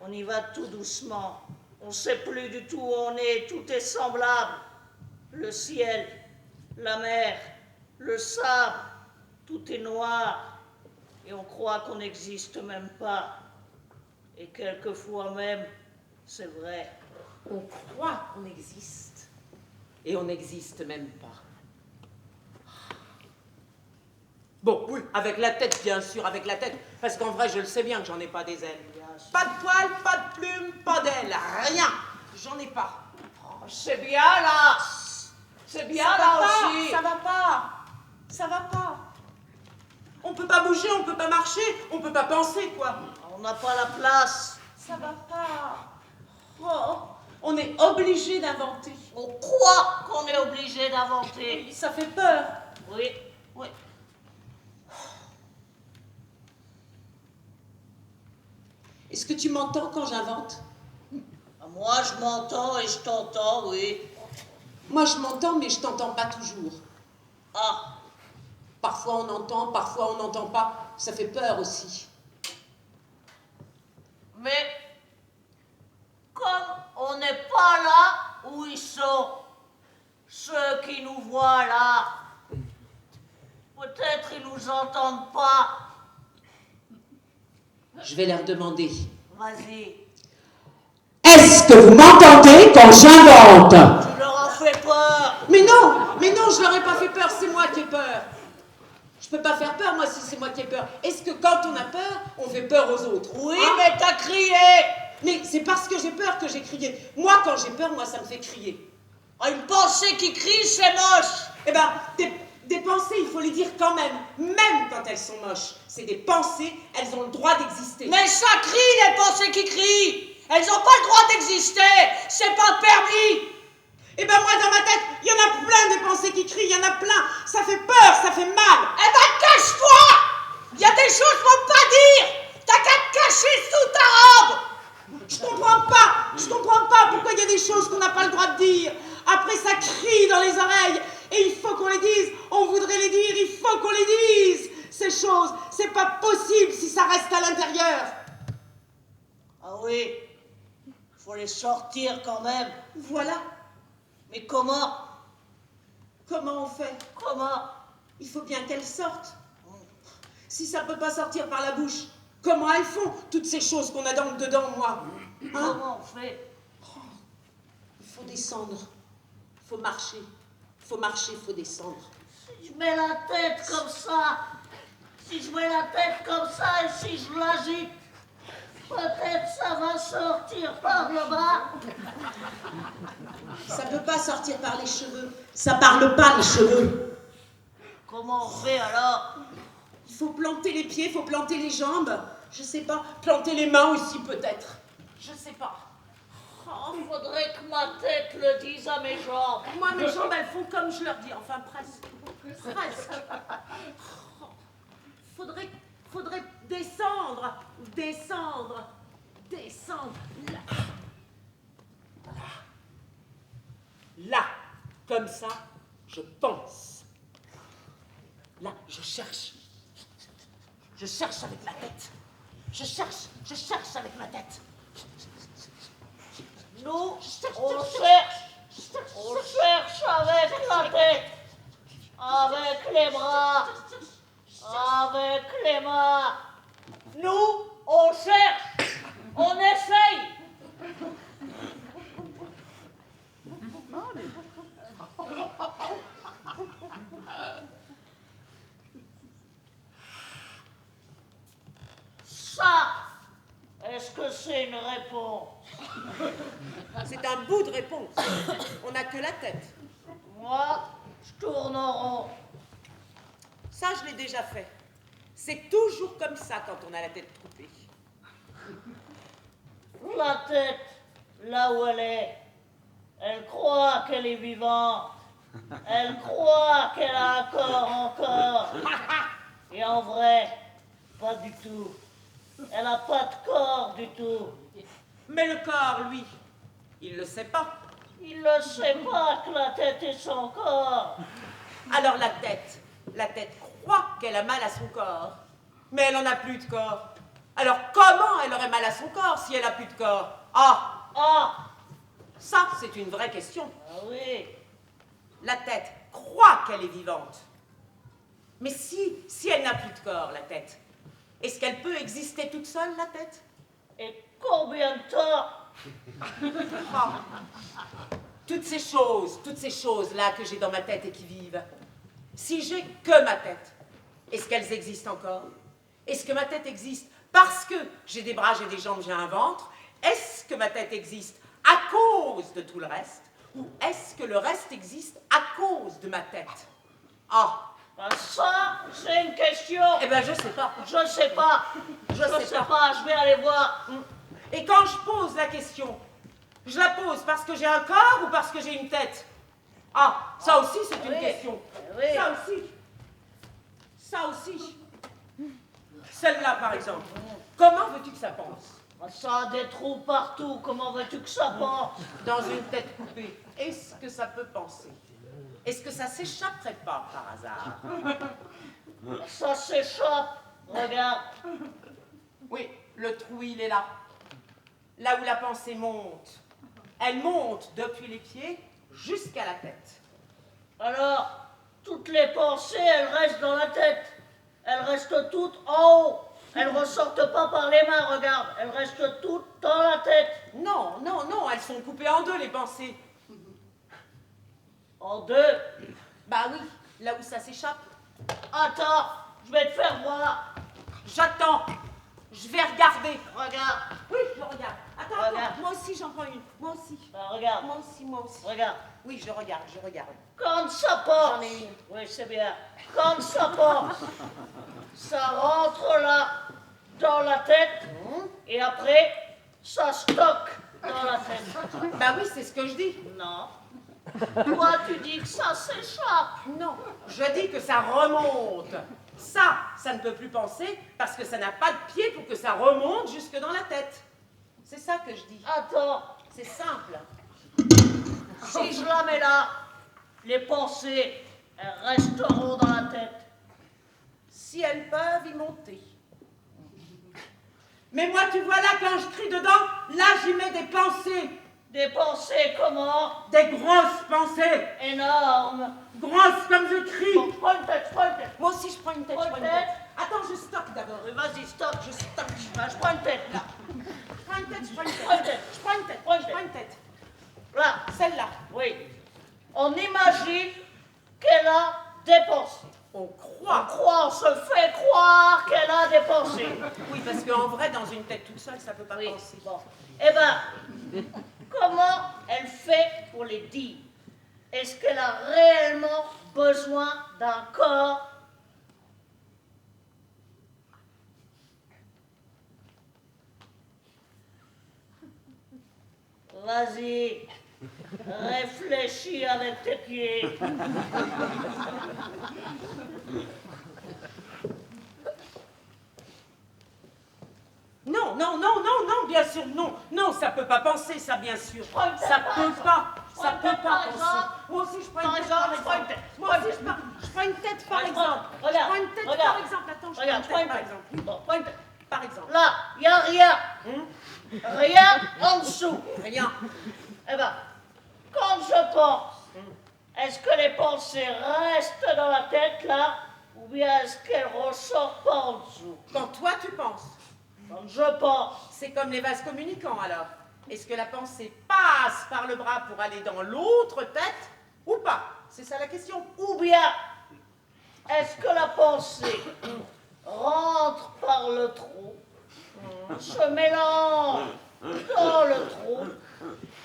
On y va tout doucement. On sait plus du tout où on est. Tout est semblable. Le ciel, la mer, le sable, tout est noir. Et on croit qu'on n'existe même pas. Et quelquefois même, c'est vrai. On croit qu'on existe. Et on n'existe même pas. Bon, oui, avec la tête, bien sûr, avec la tête. Parce qu'en vrai, je le sais bien que j'en ai pas des ailes. Pas de poils, pas de plumes, pas d'ailes, rien. J'en ai pas. Oh, c'est bien là. C'est bien là aussi. Ça va pas. On peut pas bouger, on peut pas marcher, on peut pas penser, quoi. On n'a pas la place. Ça va pas. Oh, on est obligé d'inventer. On croit qu'on est obligé d'inventer. Oui, ça fait peur. Oui. Est-ce que tu m'entends quand j'invente? Moi, je m'entends et je t'entends, oui. Moi, je m'entends, mais je t'entends pas toujours. Ah, Parfois on entend, parfois on n'entend pas. Ça fait peur aussi. Mais comme on n'est pas là où ils sont, ceux qui nous voient là, peut-être ils nous entendent pas. Je vais leur demander. Vas-y. Est-ce que vous m'entendez quand j'invente? Tu leur as fait peur. Mais non, je leur ai pas fait peur, c'est moi qui ai peur. Je peux pas faire peur, moi, si c'est moi qui ai peur. Est-ce que quand on a peur, on fait peur aux autres? Oui, hein? mais t'as crié. Mais c'est parce que j'ai peur que j'ai crié. Moi, quand j'ai peur, moi, ça me fait crier. Ah, une pensée qui crie, c'est moche. Eh ben, des pensées, il faut les dire quand même quand elles sont moches. C'est des pensées, elles ont le droit d'exister. Mais ça crie, les pensées qui crient. Elles n'ont pas le droit d'exister. C'est pas permis. Eh ben moi, dans ma tête, il y en a plein des pensées qui crient, il y en a plein. Ça fait peur, ça fait mal. Eh ben, cache-toi. Il y a des choses qu'on ne peut pas dire. T'as qu'à te cacher sous ta robe. Je comprends pas pourquoi il y a des choses qu'on n'a pas le droit de dire. Après, ça crie dans les oreilles. Et il faut qu'on les dise. On voudrait les dire, il faut qu'on les dise. Ces choses, c'est pas possible si ça reste à l'intérieur. Ah oui, faut les sortir quand même. Voilà. Mais comment? Comment on fait? Comment? Il faut bien qu'elles sortent. Si ça peut pas sortir par la bouche, comment elles font, toutes ces choses qu'on a dedans, moi? Hein? Comment on fait? Il faut descendre. Il faut marcher. Il faut descendre. Si je mets la tête comme ça, et si je l'agite, peut-être ça va sortir par le bas. Ça peut pas sortir par les cheveux. Ça parle pas, les cheveux. Comment on fait alors? Il faut planter les pieds, il faut planter les jambes. Je sais pas. Planter les mains aussi, peut-être. Je sais pas. Oh, faudrait que ma tête le dise à mes jambes. Moi, mes jambes, elles font comme je leur dis. Enfin, presque. Faudrait descendre. Là, comme ça, je pense. Là, je cherche. Je cherche avec ma tête. Je cherche avec ma tête. Nous, on cherche avec la tête, avec les bras, avec les mains. Nous, on cherche, on essaye. Ça, est-ce que c'est une réponse? C'est un bout de réponse. On n'a que la tête. Moi, je tourne en rond. Ça, je l'ai déjà fait. C'est toujours comme ça quand on a la tête coupée. La tête, là où elle croit qu'elle est vivante. Elle croit qu'elle a un corps encore. Et en vrai, pas du tout. Elle n'a pas de corps du tout. Mais le corps, lui, il le sait pas. Il ne sait pas que la tête est son corps. Alors la tête croit qu'elle a mal à son corps. Mais elle en a plus de corps. Alors comment elle aurait mal à son corps si elle a plus de corps? Ah, ça, c'est une vraie question. Ah oui. La tête croit qu'elle est vivante. Mais si elle n'a plus de corps, la tête, est-ce qu'elle peut exister toute seule, la tête? Et combien de temps? Toutes ces choses-là que j'ai dans ma tête et qui vivent, si j'ai que ma tête, est-ce qu'elles existent encore? Est-ce que ma tête existe parce que j'ai des bras, j'ai des jambes, j'ai un ventre? Est-ce que ma tête existe à cause de tout le reste? Ou est-ce que le reste existe à cause de ma tête? Ça, c'est une question. Eh ben, je sais pas. Je sais pas. Je vais aller voir. Et quand je pose la question, je la pose parce que j'ai un corps ou parce que j'ai une tête? Ça aussi, c'est une question. Oui. Ça aussi. Celle-là, par exemple. Comment veux-tu que ça pense? Ça a des trous partout. Comment veux-tu que ça pense? Dans une tête coupée, est-ce que ça peut penser? Est-ce que ça s'échapperait pas par hasard? Ça s'échappe. Regarde. Oui, le trou, il est là. Là où la pensée monte. Elle monte depuis les pieds jusqu'à la tête. Alors, toutes les pensées, elles restent dans la tête. Elles restent toutes en haut. Elles ressortent pas par les mains, regarde. Elles restent toutes dans la tête. Non, non, non, elles sont coupées en deux, les pensées. En deux. Bah oui, là où ça s'échappe. Attends, je vais te faire voir. J'attends. Je vais regarder. Regarde. Oui, je regarde. Attends, Regarde. attends, moi aussi j'en prends une. Moi aussi. Regarde. Moi aussi, moi aussi. Regarde. Oui, je regarde, je regarde. Quand ça part. J'en ai une. Oui, c'est bien. Quand ça part, ça rentre là, dans la tête, et après, ça stocke dans la tête. Bah oui, c'est ce que je dis. Non. Toi, tu dis que ça s'échappe. Non, je dis que ça remonte. Ça ne peut plus penser parce que ça n'a pas de pied pour que ça remonte jusque dans la tête. C'est ça que je dis. Attends, C'est simple. si je la mets là, les pensées, elles resteront dans la tête. Si elles peuvent y monter. Mais moi, tu vois là, quand je crie dedans, là, j'y mets des pensées. Des pensées comment? Des grosses pensées. Énormes. Grosses comme je crie. Bon, prends une tête, prends une tête. Moi aussi, je prends une tête, je prends une tête. Attends, je stocke d'abord. Oui, vas-y, stop. Je stocke. Je prends une tête, là. Je prends une tête, je prends une Prends une tête. tête. Je prends une tête, Prends une je tête. prends une tête. Là, Celle-là. oui. On imagine qu'elle a des pensées. On On croit. croit, on se fait croire qu'elle a des pensées. Oui, parce qu'en vrai, dans une tête toute seule, ça peut pas Oui, penser. bon. Eh ben, comment elle fait pour les dire? Est-ce qu'elle a réellement besoin d'un corps? Vas-y, réfléchis avec tes pieds. Non, non, non, non, non, bien sûr, non. Non, ça peut pas penser, ça, bien sûr. Prends une tête, Ça par peut exemple. pas. Ça Prends une peut tête, pas par penser. exemple. Moi aussi, je prends Par une tête, exemple, par je prends une exemple. tête. Moi aussi, je prends une tête, par Regarde, exemple. Je regarde, prends une tête, regarde. par exemple. Attends, je Regarde, prends une tête, prends par une tête. exemple. Bon, prends une tête. Par exemple. Là, il n'y a rien. Rien en dessous. Rien. Eh ben, quand je pense, est-ce que les pensées restent dans la tête, là, ou bien est-ce qu'elles ressortent pas en dessous? Quand toi, tu penses, Quand je pense, c'est comme les vases communicants, alors. Est-ce que la pensée passe par le bras pour aller dans l'autre tête ou pas? C'est ça la question. ou bien est-ce que la pensée rentre par le trou, se mélange dans le trou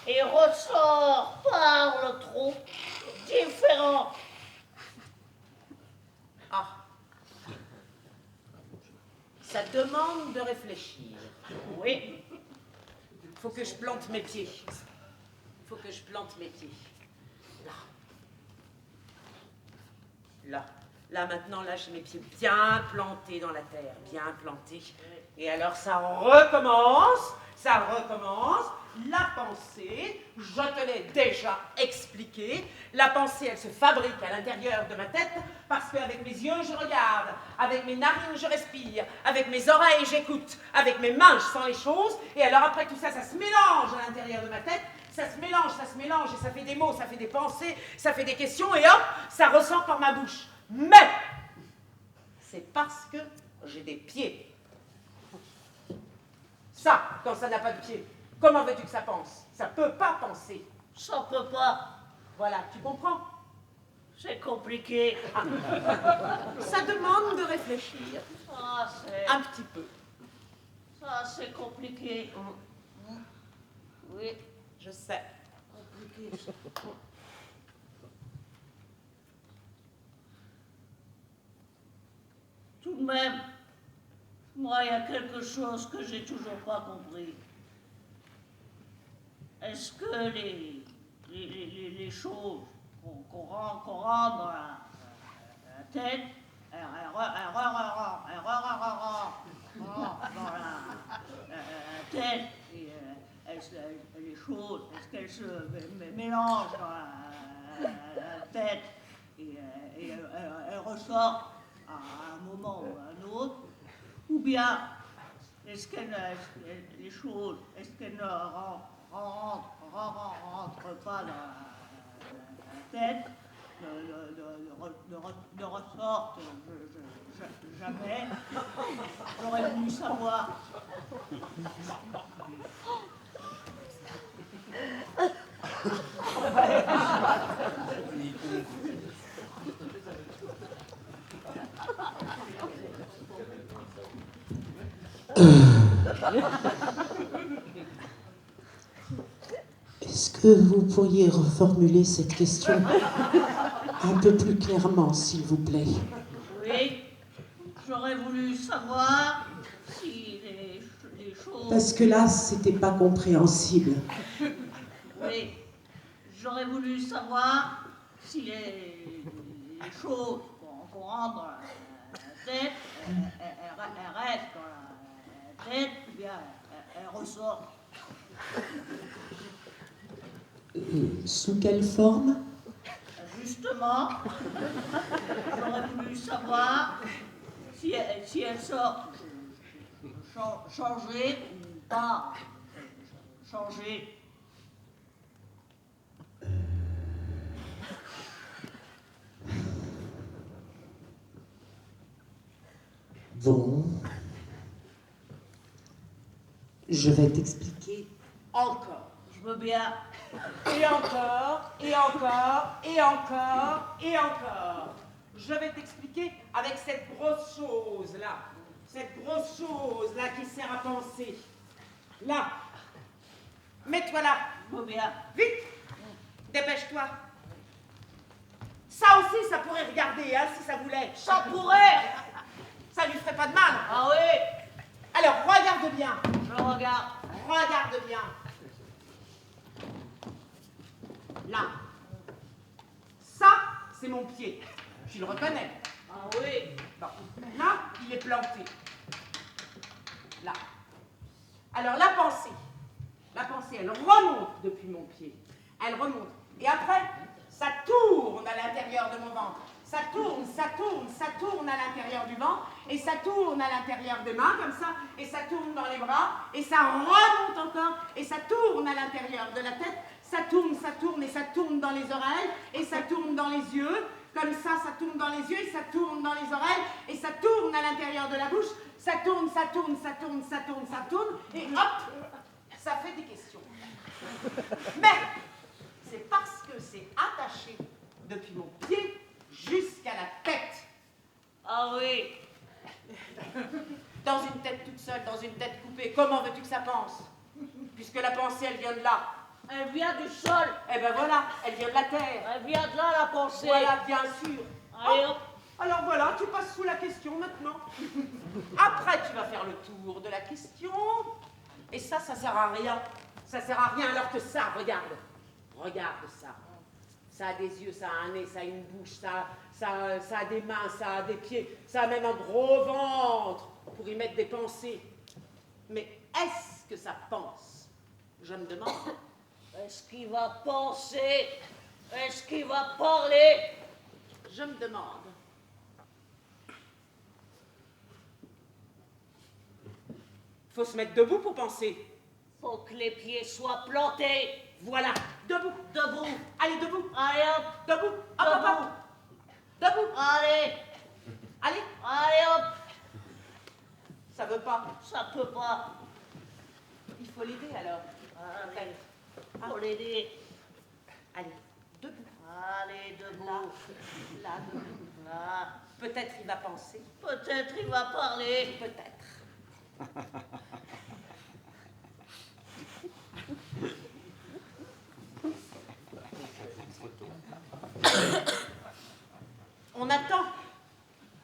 et ressort par le trou différent? Ah. Ça demande de réfléchir. Oui, Faut que je plante mes pieds. Faut que je plante mes pieds. Là. Là. Là, maintenant, là, j'ai mes pieds bien plantés dans la terre. Bien plantés. Et alors, ça recommence. Ça recommence. La pensée, je te l'ai déjà expliqué. La pensée, elle se fabrique à l'intérieur de ma tête parce qu'avec mes yeux, je regarde. Avec mes narines, je respire. Avec mes oreilles, j'écoute. Avec mes mains, je sens les choses. Et alors, après tout ça, ça se mélange à l'intérieur de ma tête. Ça se mélange, et ça fait des mots, ça fait des pensées, ça fait des questions, et hop, ça ressort par ma bouche. Mais, c'est parce que j'ai des pieds. Ça, quand ça n'a pas de pieds, comment veux-tu que ça pense? Ça peut pas penser. ça peut pas. Voilà, tu comprends? C'est compliqué. Ça demande de réfléchir. Ah, c'est... Un petit peu. Ça, c'est compliqué. Oui, Je sais. compliqué. Tout de même, moi, il y a quelque chose que j'ai toujours pas compris. Est-ce que les choses qu'on rentre dans la tête, elles rentrent dans la tête, et les choses, est-ce qu'elles se mélangent dans la tête? ressort à un moment ou à un autre, ou bien est-ce les choses, est-ce qu'elles ne rentrent pas dans la tête, ne ressortent jamais. J'aurais voulu savoir. Est-ce que vous pourriez reformuler cette question un peu plus clairement, s'il vous plaît? Oui, j'aurais voulu savoir si les choses... Parce que là, c'était pas compréhensible. Oui, j'aurais voulu savoir si les choses qu'on rentre dans la tête, elles restent dans la tête, ou bien elles ressortent. Sous quelle forme? Justement, j'aurais voulu savoir si elles sortent changées ou pas changées. Bon. Je vais t'expliquer encore. Je veux bien. Et encore, et encore, et encore, et encore. Je vais t'expliquer avec cette grosse chose-là. Cette grosse chose-là qui sert à penser. Là. Mets-toi là. Je veux bien. Vite. Dépêche-toi. Ça aussi, ça pourrait regarder, hein, si ça voulait. Ça pourrait. Ça lui ferait pas de mal. Ah oui. Alors, regarde bien. Je regarde. Regarde bien. Là. Ça, c'est mon pied. Tu le reconnais. Ah oui. Bon. Là, il est planté. Là. Alors, la pensée, elle remonte depuis mon pied. Elle remonte. Et après, ça tourne à l'intérieur de mon ventre. Ça tourne, ça tourne, ça tourne à l'intérieur du ventre. Et ça tourne à l'intérieur des mains, comme ça. Et ça tourne dans les bras. Et ça remonte encore. Et ça tourne à l'intérieur de la tête. Ça tourne, et ça tourne dans les oreilles. Et ça tourne dans les yeux. Comme ça tourne dans les yeux. Et ça tourne dans les oreilles. Et ça tourne à l'intérieur de la bouche. Ça tourne, ça tourne, ça tourne, ça tourne, ça tourne. Et hop, ça fait des questions. Mais c'est parce que c'est attaché depuis mon pied jusqu'à la tête. Ah oui. Dans une tête toute seule, dans une tête coupée, comment veux-tu que ça pense? Puisque la pensée, elle vient de là. Elle vient du sol. Eh ben voilà, elle vient de la terre. Elle vient de là, la pensée. Voilà, bien sûr. Allez, hop. Alors voilà, tu passes sous la question maintenant. Après, tu vas faire le tour de la question. Et ça sert à rien. Ça sert à rien alors que ça, regarde. Regarde ça. Ça a des yeux, ça a un nez, ça a une bouche, ça a des mains, ça a des pieds, ça a même un gros ventre pour y mettre des pensées. Mais est-ce que ça pense? Je me demande. Est-ce qu'il va penser? Est-ce qu'il va parler? Je me demande. Faut se mettre debout pour penser. Faut que les pieds soient plantés. Voilà, debout. Debout. Allez, debout. Allez, hop. Debout. Hop, hop, hop. Debout. Allez. Allez. Allez, hop. Ça veut pas. Ça peut pas. Il faut l'aider alors. Allez. Faut l'aider. Allez, debout. Allez, debout. Là, debout. Là. Peut-être il va penser. Peut-être il va parler. Peut-être. On attend.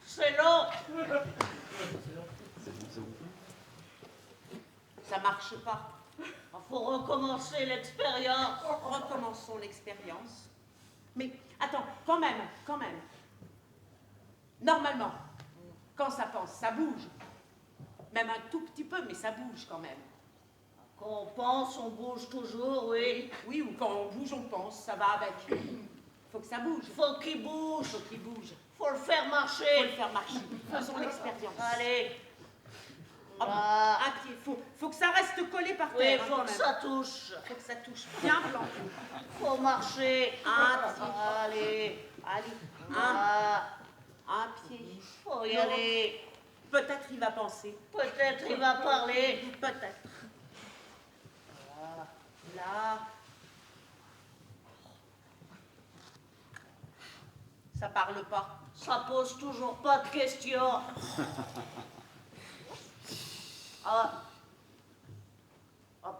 C'est long. Ça marche pas. Il faut recommencer l'expérience. Recommençons l'expérience. Mais attends, quand même. Normalement, quand ça pense, ça bouge. Même un tout petit peu, mais ça bouge quand même. Quand on pense, on bouge toujours, oui. Oui, ou quand on bouge, on pense, ça va avec. Faut que ça bouge. Faut qu'il bouge. Faut qu'il bouge. Faut le faire Faut marcher. le faire marcher. Faisons l'expérience. Allez. Ah bon, Là. un pied. Faut que ça reste collé par Oui, terre. faut quand que même. ça touche. Faut que ça touche bien planté. Faut marcher. Un pied. Allez. Allez, Là. un pied. Faut y Non. aller. Peut-être il va penser. Peut-être il va parler. Peut-être. Là. Ça parle pas. Ça pose toujours pas de questions. Ah,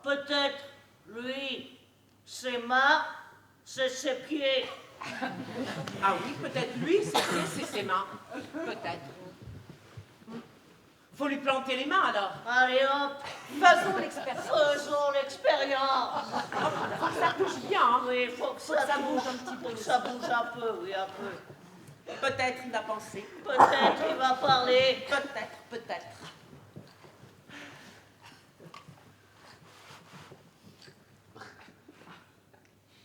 peut-être, lui, ses mains, c'est ses pieds. Ah oui, peut-être lui, ses pieds, c'est ses mains. Peut-être. Faut lui planter les mains alors. Allez hop, Faisons l'expérience. faisons l'expérience. Faut que ça touche bien. Hein. Oui, faut que ça bouge bouge un petit peu. Faut que ça bouge un peu, oui, un peu. Peut-être il va penser. Peut-être il va parler. Peut-être, peut-être.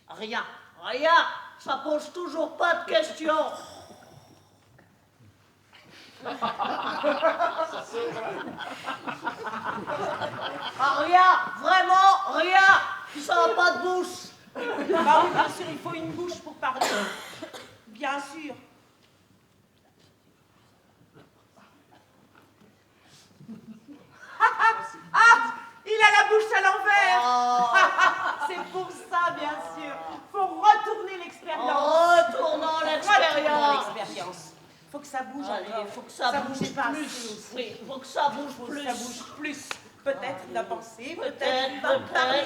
Rien. Rien, ça pose toujours pas de questions. Ah, rien, vraiment rien. Ça n'a pas de bouche. Ah oui, bien sûr, il faut une bouche pour parler. Bien sûr. Ah, il a la bouche à l'envers. Oh. C'est pour ça, bien sûr. Faut retourner l'expérience. Retournons Retournons l'expérience. l'expérience. Faut que ça bouge Allez, encore. faut que ça bouge bouge pas assez plus. aussi. Oui, faut que ça bouge Faut que plus. ça bouge plus. Peut-être il va penser, peut-être Peut-être, il va parler.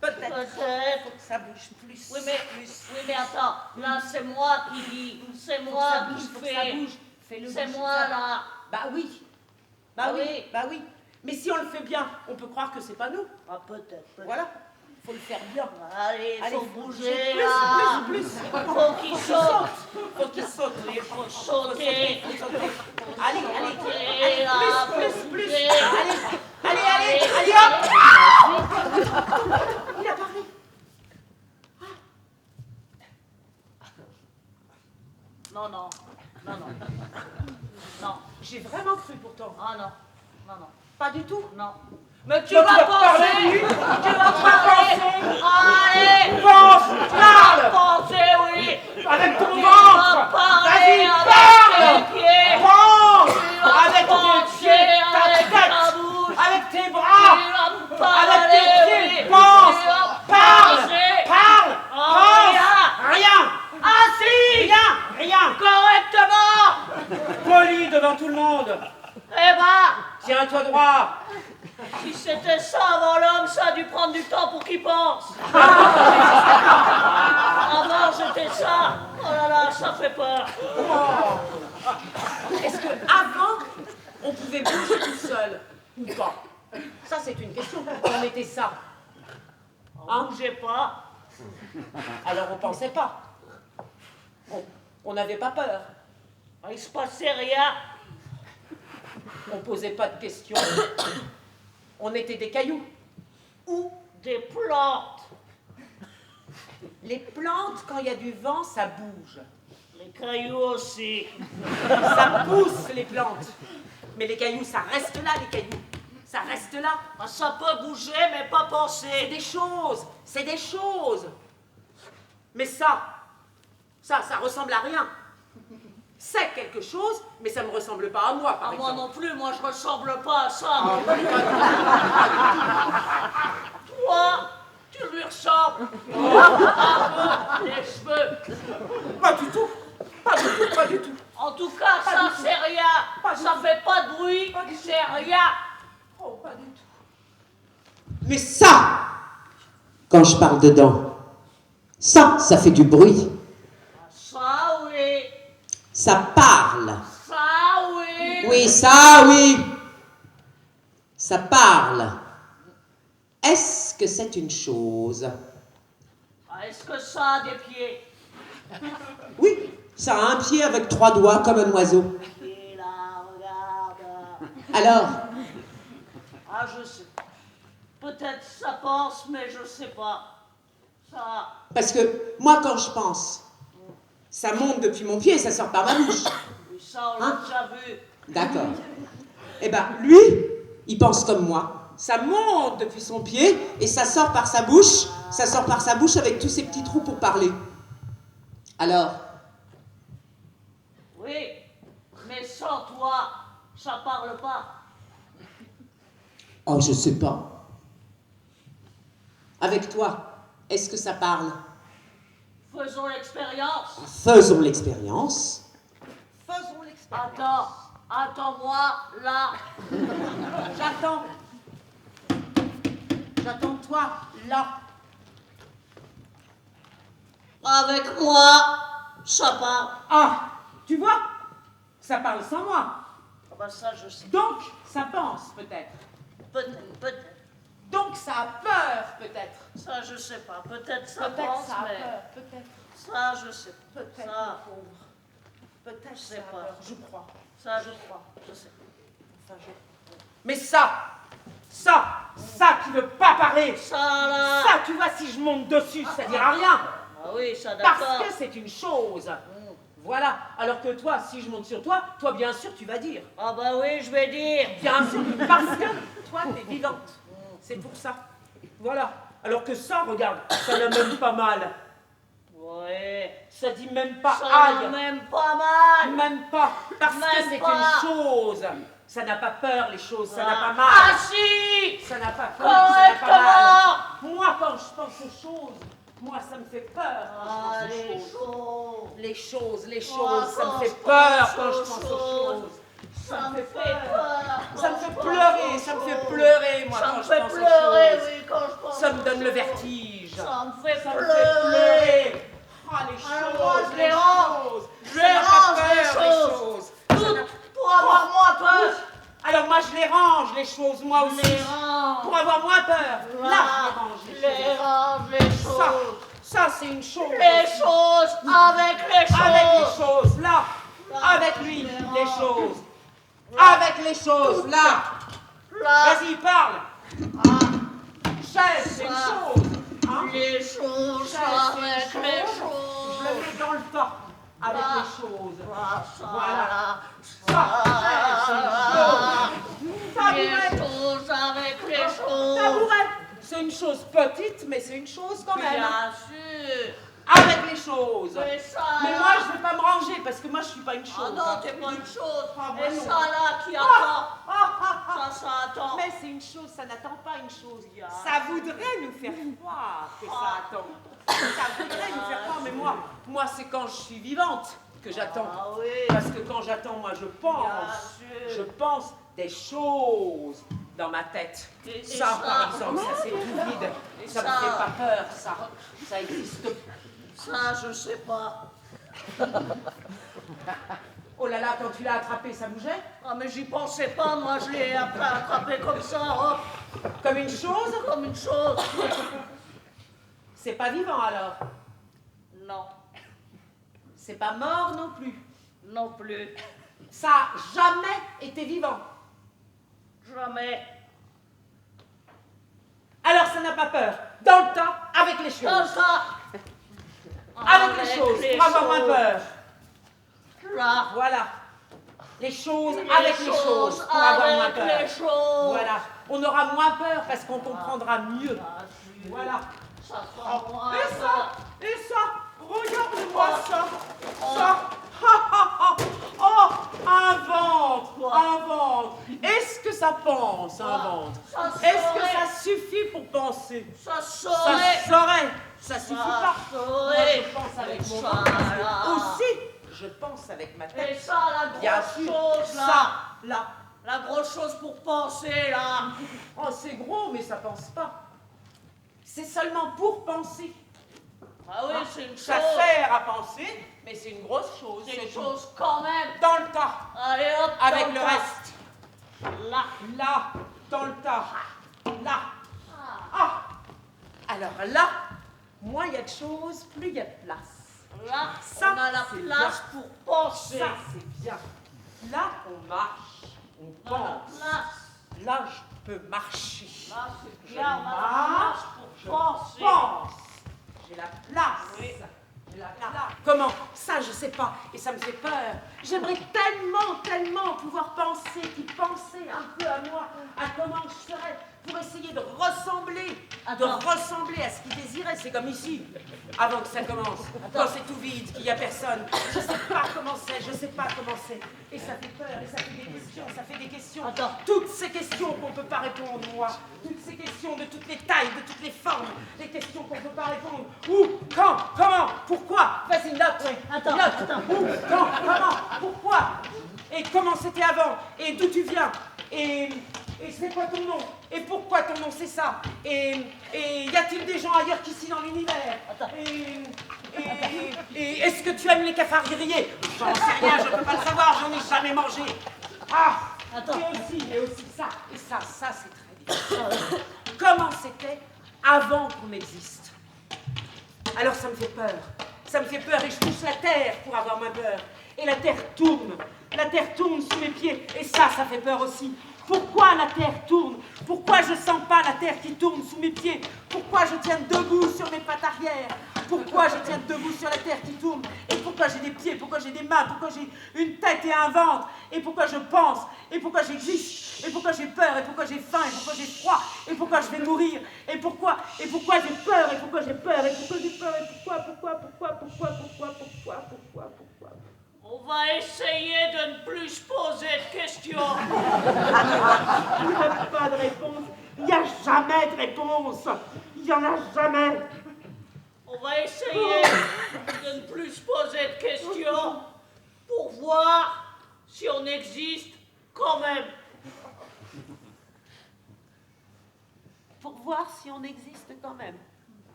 peut-être. Peut-être. Peut-être. Faut que ça bouge plus. Oui, mais attends, là c'est moi qui dis, c'est Faut que moi ça qui bouge, faut que ça fais. bouge. Fais-le C'est bouger, moi ça. là. Bah oui. Bah Ah oui. oui. Bah oui. Mais si on le fait bien, on peut croire que c'est pas nous. Ah, peut-être. Voilà. Faut le faire bien. Allez, Allez, faut bouger plus, là. plus, plus. Faut qu'il saute. Faut qu'il saute. Il faut sauter. Faut sauter. Allez, allez. Sauter, Allez, là, plus, faut plus, plus. bouger. Allez, hop. Il a parlé. Non, non, non, non. Non, J'ai vraiment cru pourtant. ah non, non, non, Pas du tout. non. Mais tu Donc, vas tu vas penser. parler, Tu vas parler. Allez. Pense, parle. Penser, oui. Avec ton Tu ventre. vas parler Vas-y, avec parle. tes pieds. Pense. Tu vas Avec tes penser pieds, ta avec ta tête. bouche. Avec tes Tu bras. vas parler, Avec tes pieds. oui. Pense. Tu vas Parle. penser. Parle. Oh, Pense. Rien. Ah si. Rien. Rien. Correctement. Poli devant tout le monde. Eh ben, Tiens-toi droit. si c'était ça avant l'homme, ça a dû prendre du temps pour qu'il pense. Avant, j'étais ça. Oh là là, ça fait peur. Est-ce que avant, on pouvait bouger tout seul ou pas? Ça, c'est une question. Pourquoi on était ça? On bougeait pas. Alors, on pensait pas. On n'avait pas peur. Il se passait rien. On posait pas de questions. On était des cailloux. Ou des plantes. Les plantes, quand il y a du vent, ça bouge. Les cailloux aussi. Ça pousse, les plantes. Mais les cailloux, ça reste là, les cailloux. Ça reste là. Ah, ça peut bouger, mais pas C'est penser. des choses. C'est des choses. Mais ça ressemble à rien. C'est quelque chose, mais ça me ressemble pas à moi, par Ah, moi exemple. non plus, moi je ressemble pas à ça. non plus. Toi, tu lui ressembles. Un peu, les cheveux. Pas du tout. Pas du tout, pas du tout. En tout cas, Pas ça du tout. c'est rien. Pas du Ça tout. fait pas de bruit, Pas du tout. c'est rien. Oh, pas du tout. Mais ça, quand je parle dedans, ça fait du bruit. Ça oui, Ça parle. ça oui. Oui, ça, oui. Ça parle. Est-ce que c'est une chose? Ah, est-ce que ça a des pieds? Oui, ça a un pied avec 3 doigts comme un oiseau. Et là, regarde. Alors, Ah, je sais. Peut-être ça pense, mais je sais pas. Ça. parce que moi, quand je pense, Ça monte depuis mon pied, ça sort par ma bouche. Oui, ça, on l'a déjà vu. D'accord. Eh ben, lui, il pense comme moi. Ça monte depuis son pied et ça sort par sa bouche. Ça sort par sa bouche avec tous ces petits trous pour parler. Alors, Oui, mais sans toi, ça parle pas. oh, je sais pas. Avec toi, est-ce que ça parle? Faisons l'expérience. Faisons l'expérience. Faisons l'expérience. Attends-moi, là. J'attends. J'attends toi, là. Avec moi, ça parle. Ah, tu vois? Ça parle sans moi. Ah bah ça, je sais. Donc, ça pense, peut-être. Peut-être. Donc, ça a peur, peut-être. Ça, je sais pas. Peut-être ça Peut-être pense, ça a mais peur, peut-être. ça, je sais pas. Peut-être, Ça, le pauvre. Peut-être Je sais ça a pas. peur, je crois. ça, je crois. Je sais. Enfin, mais ça qui veut pas parler, Ça, là. ça, tu vois, si je monte dessus, ça dira rien. Ah oui, ça, d'accord. Parce que c'est une chose. Voilà. Alors que toi, si je monte sur toi, toi, bien sûr, tu vas dire. Ah bah oui, je vais dire. Bien sûr, parce que toi, t'es vivante. C'est pour ça. Voilà. Alors que ça, regarde, ça n'a même pas mal. Ouais. Ça dit même pas Ça aïe. même pas mal. Même pas. Parce que Même c'est pas. une chose. Ça n'a pas peur, les choses. Ça n'a pas mal. Ah si. Ça n'a pas peur, ça n'a pas mal. Correctement. Moi, quand je pense aux choses, moi, ça me fait peur quand Ah, je pense les aux choses. choses. Les choses, Moi, ça me quand fait je peur pense quand je aux pense aux choses. choses. Ça me fait peur. Ça me quand fait je pense pleurer, aux ça me fait choses. pleurer, moi, Ça quand me je fait pense aux pleurer, choses. oui, quand je pense Ça me aux donne le choses. vertige. Ça me fait Ça me fait pleurer. pleurer. Ah, les Alors choses, moi, je les les range. choses. Je Ça les n'a pas range, peur, les les choses. choses. Toutes pour avoir moins peur. Alors moi, je les range, les choses, moi aussi. Les range. Pour avoir moins peur. Là, je les range, les Les choses. range, les choses. Ça, c'est une chose. Les aussi. choses avec les choses. Avec les choses, là. Avec lui, les choses. Avec les choses, là. Là, Vas-y, parle. Chaise, c'est une chose. Hein? les choses Chaise, c'est une avec chose. les Je choses. le mets dans le tas. Avec Ah. les choses. Ah, ça, Voilà. ça, chaise, c'est une chose. les Tabouret. choses avec les choses. Tabouret. C'est une chose petite, mais c'est une chose quand même. Bien sûr. Avec les choses. Mais ça, Mais là. moi, je ne vais pas me ranger parce que moi, je suis pas une Ah chose. non, t'es pas une chose. Ah, Et voyons. ça là qui attend. Ça attend. Mais c'est une chose, ça n'attend pas une chose. Ya. Ça voudrait nous faire croire que ça attend. Ça voudrait nous faire croire, mais moi, c'est quand je suis vivante que j'attends. Ah oui. Parce que quand j'attends, moi, je pense. Bien sûr. Je pense des choses dans ma tête. Et Ça, ça. par exemple, ça c'est tout vide. Et Ça me ça. fait pas peur, ça. Ça existe. Ça, je sais pas. Oh là là, quand tu l'as attrapé, ça bougeait? Ah, mais j'y pensais pas, moi, je l'ai attrapé comme ça, hop, Comme une chose? comme une chose. C'est pas vivant alors. Non, C'est pas mort non plus. non plus. Ça a jamais été vivant. Jamais. Alors ça n'a pas peur. Dans le tas, avec les Comme choses. ça. Avec les choses, pour avoir moins peur. Là. Voilà. Les choses avec les choses, pour avoir moins avec peur. les choses. Voilà. On aura moins peur parce qu'on comprendra mieux. Ah, si. Voilà. Ça fera moins Et ça, et ça, regarde-moi Oh. ça, ça. Oh, invente, invente. Est-ce que ça pense, invente? Ça Est-ce que saurait. ça suffit pour penser? Ça Ça saurait. saurait. Ça suffit Ça pas. saurait. Moi, je pense avec mon Ça, ventre, parce que là. aussi, je pense avec ma Et tête. ça, la Bien grosse sûr. chose, là. Ça, là. La grosse chose pour penser, là. Oh, c'est gros, mais ça pense pas. C'est seulement pour penser. Ah oui, c'est une chose. Ça sert à penser, mais c'est une grosse chose. C'est une tout. chose quand même. Dans le tas, Allez hop, avec dans le tas. reste. Là. Là, dans le tas. Là. Ah. Alors là, moins il y a de choses, plus il y a de place. Là, Ça, on a la c'est place bien. pour penser. Ça, c'est bien. Là, on marche, on On a la pense. place. Là, je peux marcher. Là, c'est Je bien. On a la place je pour penser. pense. J'ai la place. Oui. Là. Comment? Ça, je sais pas. Et ça me fait peur. J'aimerais tellement pouvoir penser, qu'ils pensaient un peu à moi, à comment je serais, pour essayer de ressembler à ce qu'ils désiraient. C'est comme ici, avant que ça commence. Quand c'est tout vide, qu'il n'y a personne. Je sais pas comment c'est. Et ça fait peur, et ça fait des questions, Toutes ces questions qu'on peut pas répondre, moi. Toutes ces questions de toutes les tailles, de toutes les formes. Des questions qu'on peut pas répondre. Où? Quand? Comment? Pourquoi? Vas-y, note. Attends. Où? Quand? Comment? Pourquoi? Et comment c'était avant? Et d'où tu viens? Et c'est quoi ton nom? Et pourquoi ton nom c'est ça? Et y a-t-il des gens ailleurs qu'ici dans l'univers? Et est-ce que tu aimes les cafards grillés? J'en sais rien, je peux pas le savoir, j'en ai jamais mangé. Ah! Attends. Et aussi ça c'est très bien. Comment c'était avant qu'on existe? Alors ça me fait peur et je touche la terre pour avoir ma peur. Et la terre tourne sous mes pieds et ça fait peur aussi. Pourquoi la terre tourne? Pourquoi je sens pas la terre qui tourne sous mes pieds? Pourquoi je tiens debout sur mes pattes arrière? Pourquoi je tiens debout sur la terre qui tourne? Et pourquoi j'ai des pieds? Pourquoi j'ai des mains? Pourquoi j'ai une tête et un ventre? Et pourquoi je pense? Et pourquoi j'existe? Et pourquoi j'ai peur? Et pourquoi j'ai faim? Et pourquoi j'ai froid? Et pourquoi je vais mourir? Et pourquoi j'ai peur? Et pourquoi j'ai peur? Et pourquoi j'ai peur? Et pourquoi? On va essayer de ne plus se poser de questions. Il n'y a pas de réponse. Il n'y a jamais de réponse. Il n'y en a jamais. On va essayer de ne plus se poser de questions pour voir si on existe quand même. Pour voir si on existe quand même.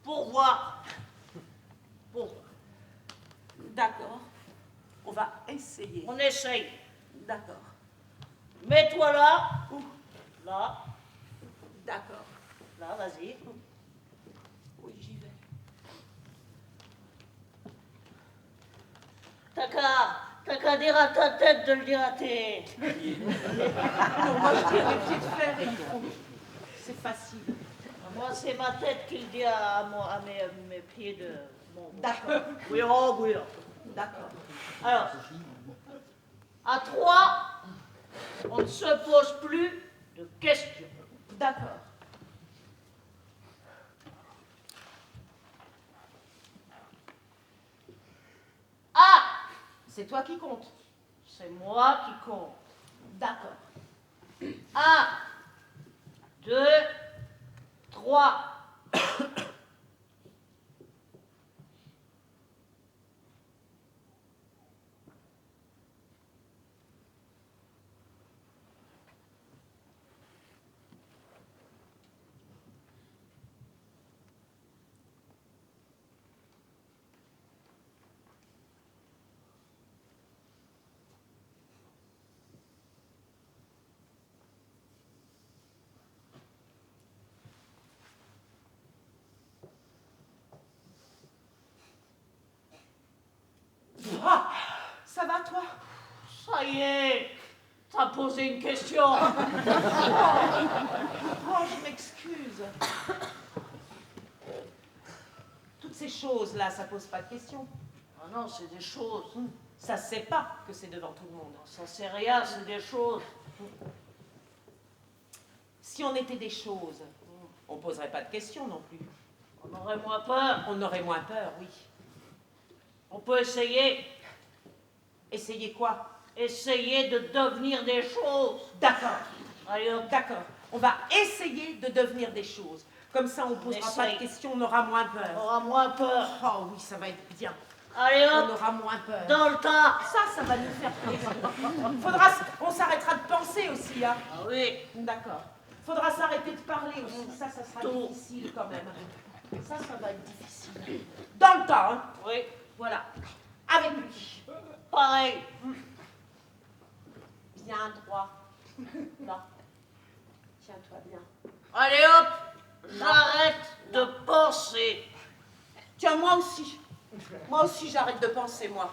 Pour voir. D'accord. On va essayer. On essaye. D'accord. Mets-toi là. Là. D'accord. Là, vas-y. Oui, j'y vais. T'as qu'à dire à ta tête de le dilater. Non, moi je tire mes pieds de fer et il faut. C'est facile. Moi, c'est ma tête qui le dit à mes pieds de... Bon. D'accord. Oui. D'accord. Alors, à 3, on ne se pose plus de questions. D'accord. Ah, C'est toi qui comptes. c'est moi qui compte. D'accord. 1, 2, 3. Ah, ça va toi? Ça y est, t'as posé une question. Oh, je m'excuse. Toutes ces choses-là, ça pose pas de questions. Ah non, c'est des choses. Ça sait pas que c'est devant tout le monde. Ça c'est rien, c'est des choses. Si on était des choses, on poserait pas de questions non plus. On aurait moins peur. On aurait moins peur, oui. On peut essayer. Essayer quoi? Essayer de devenir des choses. D'accord. Allez hop. D'accord. On va essayer de devenir des choses. Comme ça, on ne posera pas de essaye. questions, on aura moins On peur. aura moins peur. Oh oui, ça va être bien. Allez On hop, aura moins peur. dans le tas. Ça va nous faire plaisir. On s'arrêtera de penser aussi, hein. Ah oui. D'accord. Faudra s'arrêter de parler aussi. Ça sera Tout. difficile quand même. Ça va être difficile. Dans le temps, hein. Oui. Voilà. Avec lui. Pareil. Bien droit. Là. Tiens-toi bien. Allez hop, j'arrête de penser. Tiens, moi aussi. Moi aussi, j'arrête de penser, moi.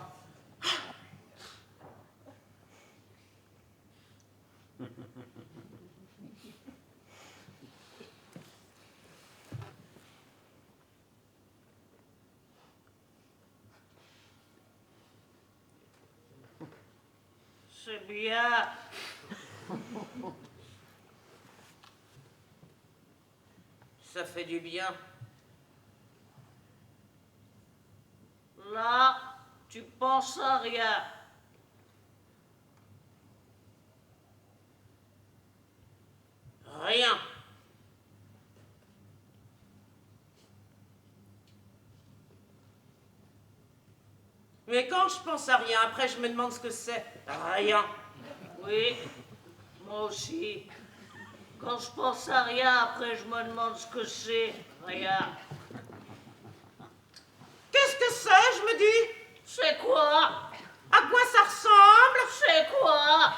C'est bien. Ça fait du bien. Là, tu penses à rien. Rien. Mais quand je pense à rien, après je me demande ce que c'est. Rien. Oui, moi aussi. Quand je pense à rien, après je me demande ce que c'est. Rien. Qu'est-ce que c'est, je me dis? C'est quoi? À quoi ça ressemble? C'est quoi?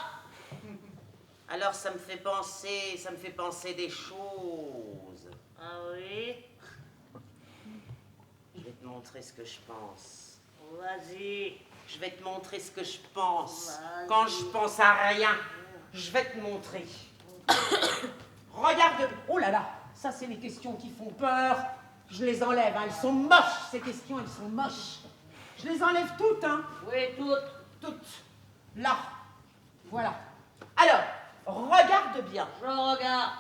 Alors ça me fait penser des choses. Ah oui? Je vais te montrer ce que je pense. Vas-y. Je vais te montrer ce que je pense. Vas-y. Quand je pense à rien, je vais te montrer. Regarde. Oh là là, ça c'est les questions qui font peur. Je les enlève, hein. Elles sont moches, ces questions, elles sont moches. Je les enlève toutes, hein. Oui, toutes. Toutes. Là. Voilà. Alors, regarde bien. Je regarde.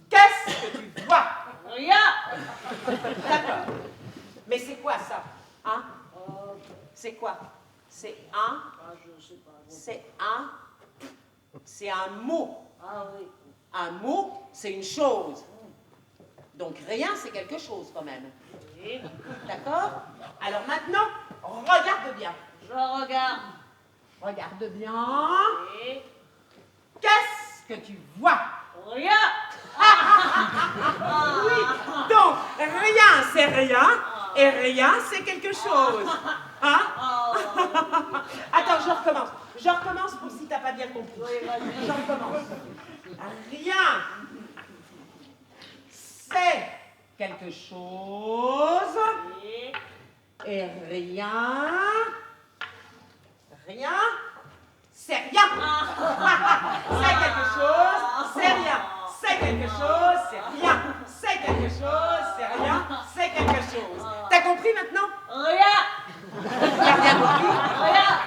Qu'est-ce que tu vois? Rien. D'accord. Mais c'est quoi ça? Hein? C'est quoi? C'est un. Ah, je sais pas. C'est un mot. Ah oui. Un mot, c'est une chose. Donc rien, c'est quelque chose quand même. Oui. D'accord? Alors maintenant, regarde bien. Je regarde. Regarde bien. Oui. Qu'est-ce que tu vois? Rien. Oui. Donc, rien, c'est rien. Et rien, c'est quelque chose. Hein? Attends, je recommence. Je recommence pour si t'as pas bien compris. Oui, vas-y. Je recommence. Rien, c'est quelque chose. Oui. Et rien, c'est rien. C'est quelque chose, c'est rien. C'est quelque chose, c'est rien. C'est quelque chose, c'est rien. C'est quelque chose. T'as compris maintenant? Rien. T'as bien compris? Rien.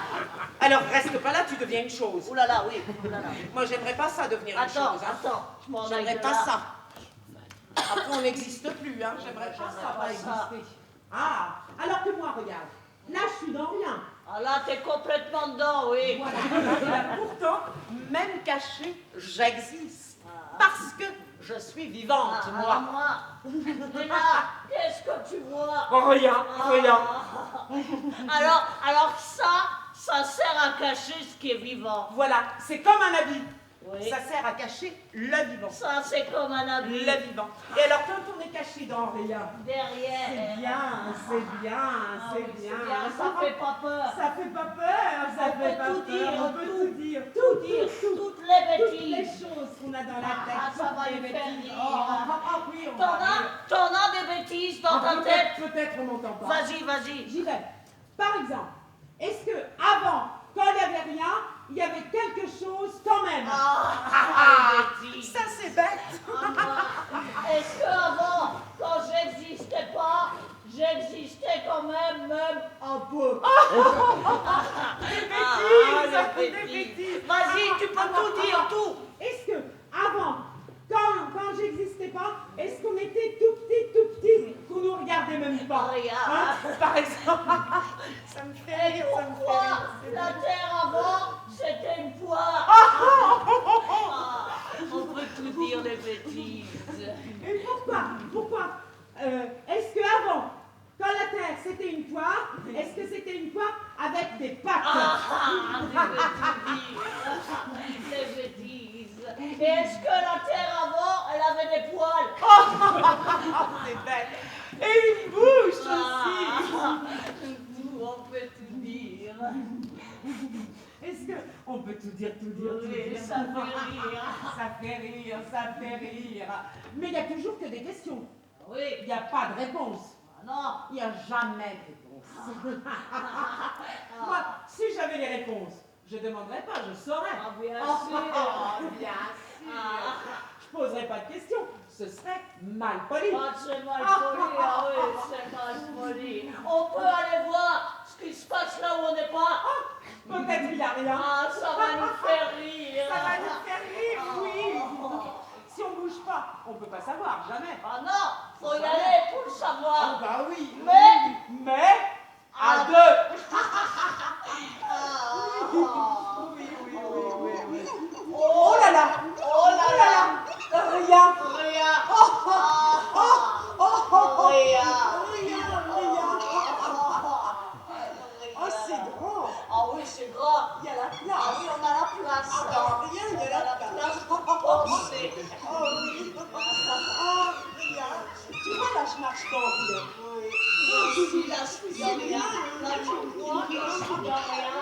Alors reste pas là, tu deviens une chose. Ouh là là, oui. Ouh là là. Moi j'aimerais pas ça devenir une Attends, chose. Hein. attends. Je m'en aille J'aimerais de pas là. ça. Après on n'existe plus, hein. J'aimerais pas ça, pas pas ça. exister. Ah, alors que moi, regarde. Là, je suis dans rien. Ah là, t'es complètement dedans, oui. Voilà. Pourtant, même caché, j'existe. Parce que je suis vivante, Alors moi. moi, Léna, qu'est-ce que tu vois? Rien, rien. Alors ça sert à cacher ce qui est vivant. Voilà, c'est comme un habit. Oui. Ça sert à cacher le vivant. Ça, c'est comme un habit. Le vivant. Et alors, quand on est caché dans rien, Derrière. c'est bien, c'est bien, Ah c'est oui, bien. Ça fait pas peur. Ça fait pas peur, ça On fait peut pas tout peur. dire, On peut tout. tout dire, Tout dire, toutes les toutes les bêtises. choses qu'on a dans la tête. Ah, ça va toutes lui les faire bêtises. rire. Oui, on T'en va rire. as des bêtises dans ta tête? Peut-être on m'entend pas. Vas-y. J'y vais. Par exemple, est-ce que avant, quand il n'y avait rien, il y avait quelque chose quand même? Des bêtises. Ça c'est bête. Est-ce qu'avant, quand j'existais pas, j'existais quand même un peu? Des les bêtises. Vas-y, tu peux tout dire, tout. Est-ce que avant, quand j'existais pas, est-ce qu'on était tout petit, qu'on nous regardait même pas? Regarde. Hein, par exemple. Ça me fait rire, ça me fait Pourquoi rire. la Terre avant, c'était une poire? On peut tout dire, les bêtises. Et pourquoi est-ce que avant, quand la Terre c'était une poire, est-ce que c'était une poire avec des pattes? Les bêtises. Et est-ce que la Terre avant, elle avait des poils? C'est bête. Et une bouche aussi. On peut tout dire. Est-ce que on peut tout dire, Oui, ça fait rire. Ça fait rire. Mais il n'y a toujours que des questions. Oui. Il n'y a pas de réponse. Non. Il n'y a jamais de réponse. Moi, si j'avais les réponses, je ne demanderais pas, je saurais. Ah, bien Oh, sûr. bien Je poserai pas de questions. Ce serait mal poli. Ah, c'est mal poli, ah oui, c'est mal poli. On peut aller voir ce qui se passe là où on n'est pas. Peut-être il n'y a rien. Ah, ça va nous faire rire. Ça va nous faire rire, oui. Si on bouge pas, on peut pas savoir, jamais. Ah non, faut y aller pour le savoir. Bah oui. Mais à deux. Oui. Oh là là. Oh là là. Rien. Rien. Oh, c'est grand. Ah oui, c'est grand. Il y a la Ah place. oui, on a la place. Ah, dans rien, il y a la place. pour penser. Oh oui. Ah, regarde. Tu vois, là, je marche dans rien. Ici, là, je suis dans rien. Là, tu vois que je suis dans rien.